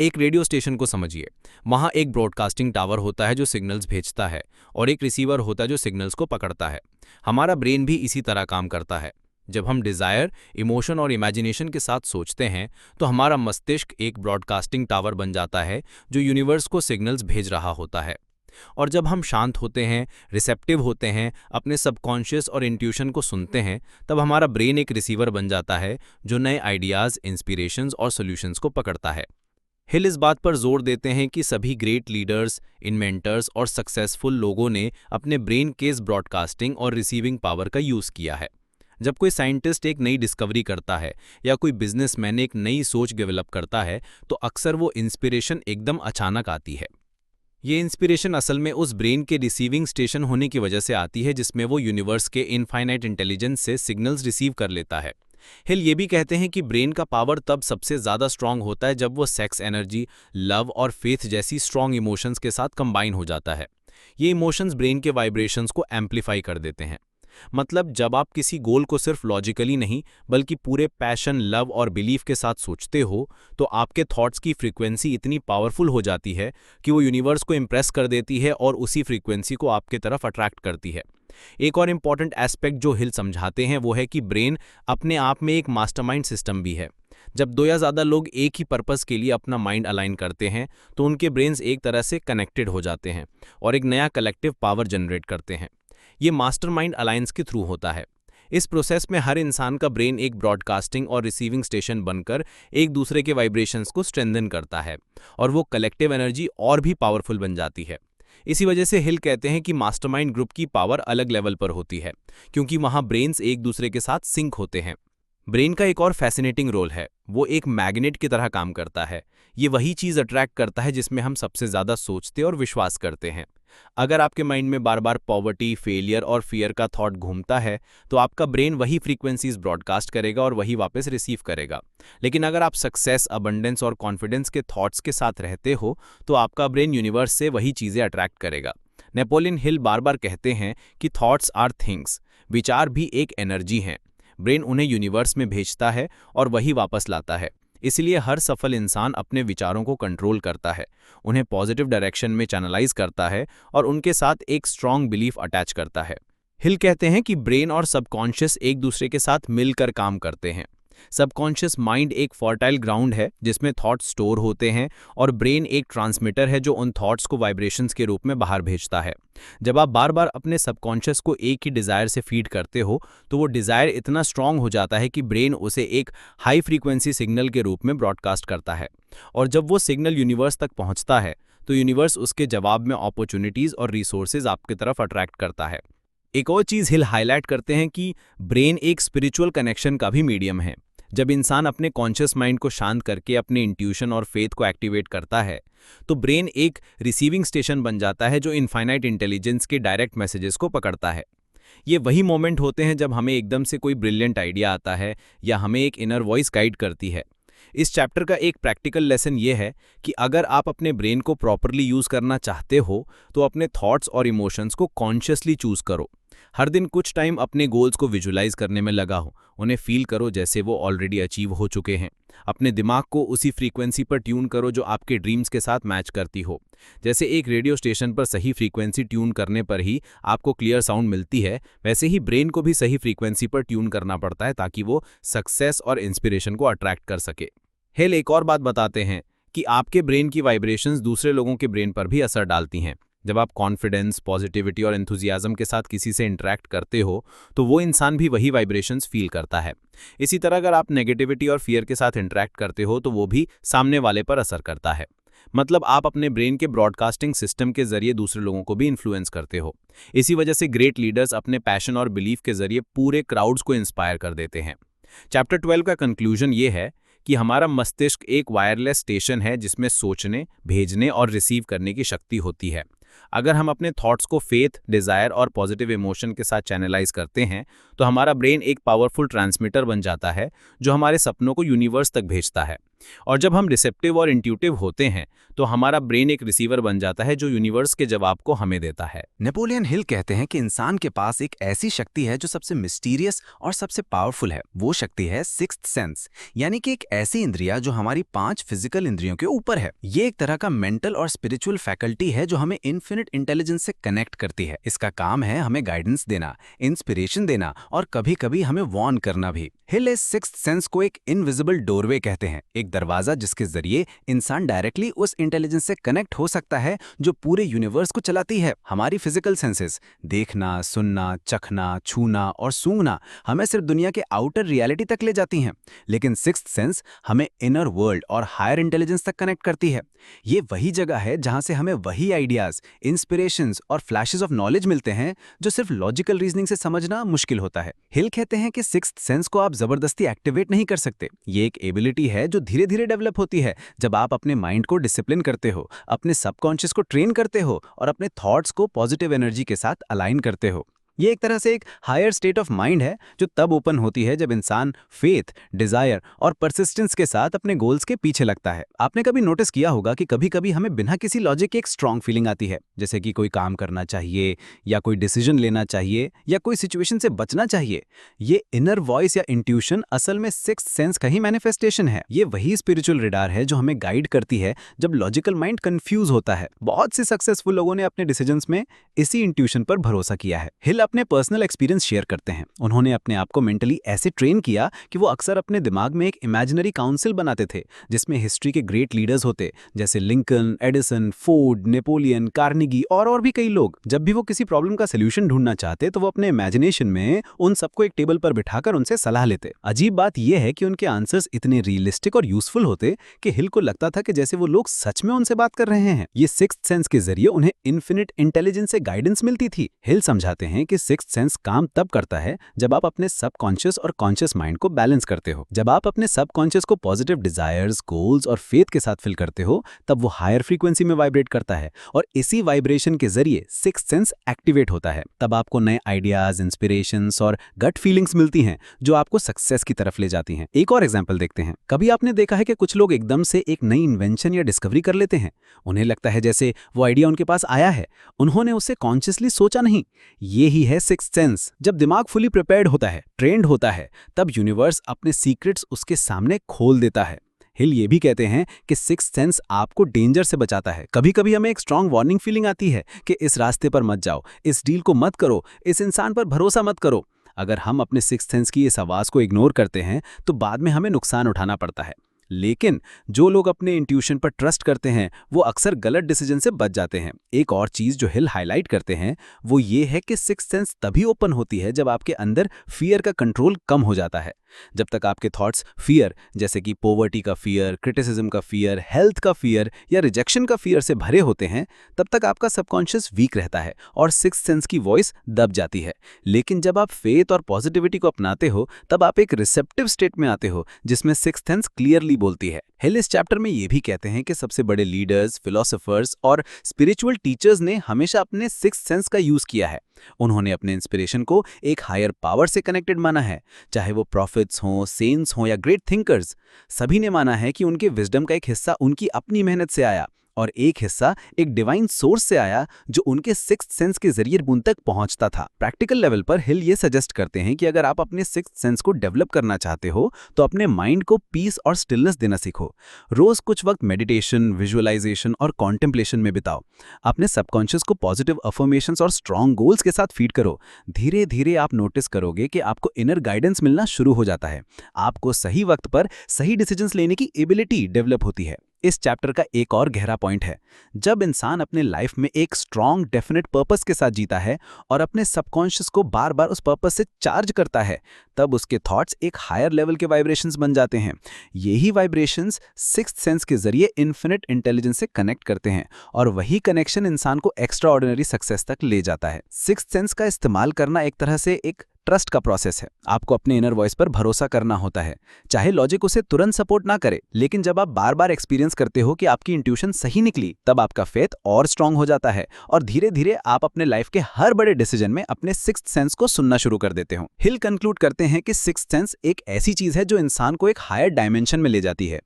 एक रेडियो स्टेशन को समझिए। वहाँ एक ब्रॉडकास्टिंग टावर होता है जो सिग्नल्स भेजता है और एक रिसीवर होता है जो सिग्नल्स को पकड़ता है। हमारा ब्रेन भी इसी तरह काम करता है। जब हम डिज़ायर, इमोशन और इमेजिनेशन के साथ सोचते हैं तो हमारा मस्तिष्क एक ब्रॉडकास्टिंग टावर बन जाता है जो यूनिवर्स को सिग्नल्स भेज रहा होता है। और जब हम शांत होते हैं, रिसेप्टिव होते हैं, अपने सबकॉन्शियस और इंट्यूशन को सुनते हैं, तब हमारा ब्रेन एक रिसीवर बन जाता है जो नए आइडियाज़, इंस्पिरेशंस और सॉल्यूशंस को पकड़ता है। हिल इस बात पर जोर देते हैं कि सभी ग्रेट लीडर्स, इन्वेंटर्स और सक्सेसफुल लोगों ने अपने ब्रेन के इस ब्रॉडकास्टिंग और रिसीविंग पावर का यूज़ किया है। जब कोई साइंटिस्ट एक नई डिस्कवरी करता है या कोई बिजनेसमैन एक नई सोच डेवलप करता है तो अक्सर वो इंस्पिरेशन एकदम अचानक आती है। ये इंस्पिरेशन असल में उस ब्रेन के रिसीविंग स्टेशन होने की वजह से आती है जिसमें वो यूनिवर्स के इनफाइनाइट इंटेलिजेंस से सिग्नल्स रिसीव कर लेता है। हिल ये भी कहते हैं कि ब्रेन का पावर तब सबसे ज़्यादा स्ट्रांग होता है जब वो सेक्स एनर्जी, लव और फेथ जैसी स्ट्रांग इमोशंस के साथ कंबाइन हो जाता है। ये इमोशंस ब्रेन के वाइब्रेशंस को एम्प्लीफाई कर देते हैं। मतलब जब आप किसी गोल को सिर्फ लॉजिकली नहीं बल्कि पूरे पैशन, लव और बिलीफ के साथ सोचते हो, तो आपके थॉट्स की फ्रीक्वेंसी इतनी पावरफुल हो जाती है कि वो यूनिवर्स को इम्प्रेस कर देती है और उसी फ्रीक्वेंसी को आपके तरफ अट्रैक्ट करती है। एक और इम्पॉर्टेंट एस्पेक्ट जो हिल समझाते हैं वो है कि ब्रेन अपने आप में एक मास्टरमाइंड सिस्टम भी है। जब दो या ज़्यादा लोग एक ही पर्पस के लिए अपना माइंड अलाइन करते हैं तो उनके ब्रेन्स एक तरह से कनेक्टेड हो जाते हैं और एक नया कलेक्टिव पावर जनरेट करते हैं। ये मास्टरमाइंड अलायंस के थ्रू होता है। इस प्रोसेस में हर इंसान का ब्रेन एक ब्रॉडकास्टिंग और रिसीविंग स्टेशन बनकर एक दूसरे के वाइब्रेशंस को स्ट्रेंथन करता है और वो कलेक्टिव एनर्जी और भी पावरफुल बन जाती है। इसी वजह से हिल कहते हैं कि मास्टरमाइंड ग्रुप की पावर अलग लेवल पर होती है, क्योंकि वहाँ ब्रेन्स एक दूसरे के साथ सिंक होते हैं। ब्रेन का एक और फैसिनेटिंग रोल है, वो एक मैग्नेट की तरह काम करता है। ये वही चीज़ अट्रैक्ट करता है जिसमें हम सबसे ज़्यादा सोचते और विश्वास करते हैं। अगर आपके माइंड में बार बार पॉवर्टी, फेलियर और फियर का थॉट घूमता है तो आपका ब्रेन वही फ्रीक्वेंसीज ब्रॉडकास्ट करेगा और वही वापस रिसीव करेगा। लेकिन अगर आप सक्सेस, अबंडेंस और कॉन्फिडेंस के थॉट्स के साथ रहते हो तो आपका ब्रेन यूनिवर्स से वही चीज़ें अट्रैक्ट करेगा। नेपोलियन हिल बार बार कहते हैं कि थॉट्स आर थिंग्स, विचार भी एक एनर्जी हैं। ब्रेन उन्हें यूनिवर्स में भेजता है और वही वापस लाता है। इसलिए हर सफल इंसान अपने विचारों को कंट्रोल करता है, उन्हें पॉजिटिव डायरेक्शन में चैनलाइज करता है और उनके साथ एक स्ट्रॉन्ग बिलीफ अटैच करता है। हिल कहते हैं कि ब्रेन और सबकॉन्शियस एक दूसरे के साथ मिलकर काम करते हैं। सबकॉन्शियस माइंड एक फर्टाइल ग्राउंड है जिसमें थॉट्स स्टोर होते हैं और ब्रेन एक ट्रांसमीटर है जो उन थॉट्स को वाइब्रेशंस के रूप में बाहर भेजता है। जब आप बार बार अपने सबकॉन्शियस को एक ही डिज़ायर से फीड करते हो तो वो डिज़ायर इतना स्ट्रांग हो जाता है कि ब्रेन उसे एक हाई फ्रीक्वेंसी सिग्नल के रूप में ब्रॉडकास्ट करता है और जब वो सिग्नल यूनिवर्स तक पहुंचता है तो यूनिवर्स उसके जवाब में अपॉर्चुनिटीज़ और रिसोर्सेज आपकी तरफ अट्रैक्ट करता है। एक और चीज़ हिल हाईलाइट करते हैं कि ब्रेन एक स्पिरिचुअल कनेक्शन का भी मीडियम है। जब इंसान अपने कॉन्शियस माइंड को शांत करके अपने इंट्यूशन और फेथ को एक्टिवेट करता है तो ब्रेन एक रिसीविंग स्टेशन बन जाता है जो इनफाइनाइट इंटेलिजेंस के डायरेक्ट मैसेजेस को पकड़ता है। ये वही मोमेंट होते हैं जब हमें एकदम से कोई ब्रिलियंट आइडिया आता है या हमें एक इनर वॉइस गाइड करती है। इस चैप्टर का एक प्रैक्टिकल लेसन ये है कि अगर आप अपने ब्रेन को प्रॉपरली यूज़ करना चाहते हो तो अपने थॉट्स और इमोशंस को कॉन्शियसली चूज़ करो। हर दिन कुछ टाइम अपने गोल्स को विजुलाइज करने में लगाओ, उन्हें फील करो जैसे वो ऑलरेडी अचीव हो चुके हैं। अपने दिमाग को उसी फ्रीक्वेंसी पर ट्यून करो जो आपके ड्रीम्स के साथ मैच करती हो। जैसे एक रेडियो स्टेशन पर सही फ्रीक्वेंसी ट्यून करने पर ही आपको क्लियर साउंड मिलती है, वैसे ही ब्रेन को भी सही फ्रीक्वेंसी पर ट्यून करना पड़ता है ताकि वो सक्सेस और इंस्पिरेशन को अट्रैक्ट कर सके। हेल एक और बात बताते हैं कि आपके ब्रेन की वाइब्रेशंस दूसरे लोगों के ब्रेन पर भी असर डालती हैं। जब आप कॉन्फिडेंस, पॉजिटिविटी और एंथुजियाज्म के साथ किसी से इंटरेक्ट करते हो तो वो इंसान भी वही वाइब्रेशंस फील करता है। इसी तरह अगर आप नेगेटिविटी और फियर के साथ इंटरेक्ट करते हो तो वो भी सामने वाले पर असर करता है। मतलब आप अपने ब्रेन के ब्रॉडकास्टिंग सिस्टम के जरिए दूसरे लोगों को भी इन्फ्लुएंस करते हो। इसी वजह से ग्रेट लीडर्स अपने पैशन और बिलीफ के जरिए पूरे क्राउड्स को इंस्पायर कर देते हैं। चैप्टर 12 का कंक्लूजन ये है कि हमारा मस्तिष्क एक वायरलेस स्टेशन है जिसमें सोचने, भेजने और रिसीव करने की शक्ति होती है। अगर हम अपने थॉट्स को फेथ, डिज़ायर और पॉजिटिव इमोशन के साथ चैनलाइज करते हैं तो हमारा ब्रेन एक पावरफुल ट्रांसमीटर बन जाता है जो हमारे सपनों को यूनिवर्स तक भेजता है। और जब हम रिसेप्टिव और इंट्यूटिव होते हैं तो हमारा ब्रेन एक रिसीवर बन जाता है जो यूनिवर्स के जवाब को हमें देता है। नेपोलियन हिल कहते हैं कि इंसान के पास एक ऐसी शक्ति है जो सबसे मिस्टीरियस और सबसे पावरफुल है। वो शक्ति है सिक्स्थ सेंस, यानी कि एक ऐसी इंद्रिया जो हमारी 5 फिजिकल इंद्रियों के ऊपर है। ये एक तरह का मेंटल और स्पिरिचुअल फैकल्टी है जो हमें इन्फिनिट इंटेलिजेंस से कनेक्ट करती है। इसका काम है हमें गाइडेंस देना, इंस्पिरेशन देना और कभी कभी हमें वार्न करना भी। हिल इस सिक्स्थ सेंस को एक इनविजिबल डोरवे कहते हैं, एक दरवाजा जिसके जरिए इंसान डायरेक्टली उस इंटेलिजेंस से कनेक्ट हो सकता है जो पूरे यूनिवर्स को चलाती है। हमारी फिजिकल सेंसेस, देखना, सुनना, चखना, छूना और सूंघना, हमें सिर्फ दुनिया के आउटर रियलिटी तक ले जाती हैं, लेकिन सिक्स्थ सेंस हमें इनर वर्ल्ड और हायर इंटेलिजेंस तक कनेक्ट करती है। ये वही जगह है जहां से हमें वही आइडियाज, इंस्पिरेशंस और फ्लैशेस ऑफ नॉलेज मिलते हैं जो सिर्फ लॉजिकल रीजनिंग से समझना मुश्किल होता है। हिल कहते हैं कि सिक्स्थ सेंस को आप जबरदस्ती एक्टिवेट नहीं कर सकते। ये एक एबिलिटी है जो धीरे धीरे डेवलप होती है जब आप अपने माइंड को डिसिप्लिन करते हो, अपने सबकॉन्शियस को ट्रेन करते हो और अपने थॉट्स को पॉजिटिव एनर्जी के साथ अलाइन करते हो। ये एक तरह से एक हायर स्टेट ऑफ माइंड है जो तब ओपन होती है जब इंसान फेथ, डिजायर और परसिस्टेंस के साथ अपने गोल्स के पीछे लगता है। आपने कभी नोटिस किया होगा कि कभी-कभी हमें बिना किसी लॉजिक के एक स्ट्रांग फीलिंग आती है, जैसे कि कोई काम करना चाहिए या कोई डिसीजन लेना चाहिए या कोई सिचुएशन से बचना चाहिए। ये इनर वॉइस या इंट्यूशन असल में सिक्स्थ सेंस का ही मैनिफेस्टेशन है। ये वही स्पिरिचुअल रडार है जो हमें गाइड करती है जब लॉजिकल माइंड कंफ्यूज होता है। बहुत से सक्सेसफुल लोगों ने अपने डिसीजंस में इसी इंट्यूशन पर भरोसा किया है। हिल अपने पर्सनल एक्सपीरियंस शेयर करते हैं। उन्होंने अपने आप को मेंटली ऐसे ट्रेन किया कि वो अक्सर अपने दिमाग में एक इमेजिनरी काउंसिल बनाते थे जिसमें हिस्ट्री के ग्रेट लीडर्स होते, जैसे Lincoln, Edison, Ford, Napoleon, Carnegie और भी कई लोग। जब भी वो किसी प्रॉब्लम का सोल्यूशन ढूंढना चाहते तो वो अपने इमेजिनेशन में उन सबको एक टेबल पर बिठाकर उनसे सलाह लेते। अजीब बात यह है कि उनके आंसर्स इतने रियलिस्टिक और यूजफुल होते कि हिल को लगता था कि जैसे वो लोग सच में उनसे बात कर रहे हैं। ये सिक्स्थ सेंस के जरिए उन्हें इन्फिनिट इंटेलिजेंस से गाइडेंस मिलती थी। हिल समझाते हैं कि सिक्स्थ सेंस काम तब करता है जब आप अपने सबकॉन्शियस और कॉन्शियस माइंड को बैलेंस करते हो। जब आप अपने सबकॉन्शियस को पॉजिटिव डिजायर्स, गोल्स और फेथ के साथ फिल करते हो तब वो हायर फ्रीक्वेंसी में वाइब्रेट करता है और इसी वाइब्रेशन के जरिए सिक्स्थ सेंस एक्टिवेट होता है। तब आपको नए आइडियाज, इंस्पिरेशंस और गट फीलिंग्स मिलती हैं जो आपको सक्सेस की तरफ ले जाती हैं। एक और एग्जांपल देखते हैं। कभी आपने देखा है कि कुछ लोग एकदम से एक नई इन्वेंशन या डिस्कवरी कर लेते हैं। उन्हें लगता है जैसे वो आइडिया उनके पास आया है, उन्होंने उसे कॉन्शियसली सोचा नहीं। ये ही है सिक्स्थ सेंस। जब दिमाग फुली प्रिपेयर्ड होता है, ट्रेंड होता है, तब यूनिवर्स अपने सीक्रेट्स उसके सामने खोल देता है। हिल ये भी कहते हैं कि सिक्स्थ सेंस आपको डेंजर से बचाता है। कभी कभी हमें एक स्ट्रांग वार्निंग फीलिंग आती है कि इस रास्ते पर मत जाओ, इस डील को मत करो, इस इंसान पर भरोसा मत करो। अगर हम अपने सिक्स्थ सेंस की इस आवाज़ को इग्नोर करते हैं तो बाद में हमें नुकसान उठाना पड़ता है। लेकिन जो लोग अपने इंट्यूशन पर ट्रस्ट करते हैं वो अक्सर गलत डिसीजन से बच जाते हैं। एक और चीज़ जो हिल हाईलाइट करते हैं वो ये है कि सिक्स्थ सेंस तभी ओपन होती है जब आपके अंदर फियर का कंट्रोल कम हो जाता है। जब तक आपके थॉट्स फियर, जैसे कि पॉवर्टी का फियर, क्रिटिसिज्म का फियर, हेल्थ का फियर या रिजेक्शन का फियर से भरे होते हैं, तब तक आपका सबकॉन्शियस वीक रहता है और सिक्स्थ सेंस की वॉइस दब जाती है। लेकिन जब आप फेथ और पॉजिटिविटी को अपनाते हो तब आप एक रिसेप्टिव स्टेट में आते हो जिसमें सिक्स्थ सेंस क्लियरली बोलती है। हिल इस चैप्टर में ये भी कहते हैं कि सबसे बड़े लीडर्स, फिलोसोफर्स और स्पिरिचुअल टीचर्स ने हमेशा अपने सिक्स्थ सेंस का यूज किया है। उन्होंने अपने इंस्पिरेशन को एक हायर पावर से कनेक्टेड माना है। चाहे वो प्रॉफिट्स हों, सेंट्स हों या ग्रेट थिंकर्स, सभी ने माना है कि उनके विजडम का एक हिस्सा उनकी अपनी मेहनत से आया और एक हिस्सा एक डिवाइन सोर्स से आया जो उनके सिक्स्थ सेंस के जरिए उन तक पहुंचता था। प्रैक्टिकल लेवल पर हिल ये सजेस्ट करते हैं कि अगर आप अपने सिक्स्थ सेंस को डेवलप करना चाहते हो तो अपने माइंड को पीस और स्टिलनेस देना सीखो। रोज कुछ वक्त मेडिटेशन, विजुअलाइजेशन और कॉन्टेम्पलेशन में बिताओ। अपने सबकॉन्शियस को पॉजिटिव अफर्मेशंस और स्ट्रॉन्ग गोल्स के साथ फीड करो। धीरे धीरे आप नोटिस करोगे कि आपको इनर गाइडेंस मिलना शुरू हो जाता है। आपको सही वक्त पर सही डिसीजंस लेने की एबिलिटी डेवलप होती है। इस चैप्टर का एक और गहरा पॉइंट है, जब इंसान अपने लाइफ में एक स्ट्रॉन्ग डेफिनेट पर्पस के साथ जीता है और अपने सबकॉन्शियस को बार बार उस पर्पस से चार्ज करता है, तब उसके थॉट्स एक हायर लेवल के वाइब्रेशंस बन जाते हैं। यही वाइब्रेशंस सिक्स्थ सेंस के जरिए इन्फिनिट इंटेलिजेंस से कनेक्ट करते हैं और वही कनेक्शन इंसान को एक्स्ट्रा ऑर्डिनरी सक्सेस तक ले जाता है। सिक्स्थ सेंस का इस्तेमाल करना एक तरह से एक ट्रस्ट का प्रोसेस है। आपको अपने इनर वॉइस पर भरोसा करना होता है, चाहे लॉजिक उसे तुरंत सपोर्ट ना करे। लेकिन जब आप बार बार एक्सपीरियंस करते हो कि आपकी इंट्यूशन सही निकली, तब आपका फेथ और स्ट्रांग हो जाता है और धीरे धीरे आप अपने लाइफ के हर बड़े डिसीजन में अपने सिक्स्थ सेंस को सुनना शुरू कर देते हो। हिल कंक्लूड करते हैं कि सिक्स्थ सेंस एक ऐसी चीज है जो इंसान को एक हायर डायमेंशन में ले जाती है।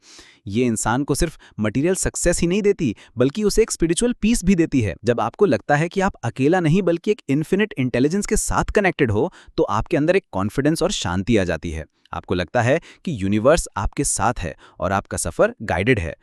ये इंसान को सिर्फ मटेरियल सक्सेस ही नहीं देती, बल्कि उसे एक स्पिरिचुअल पीस भी देती है। जब आपको लगता है कि आप अकेला नहीं बल्कि एक इन्फिनिट इंटेलिजेंस के साथ कनेक्टेड हो, तो आपके अंदर एक कॉन्फिडेंस और शांति आ जाती है। आपको लगता है कि यूनिवर्स आपके साथ है और आपका सफर गाइडेड है।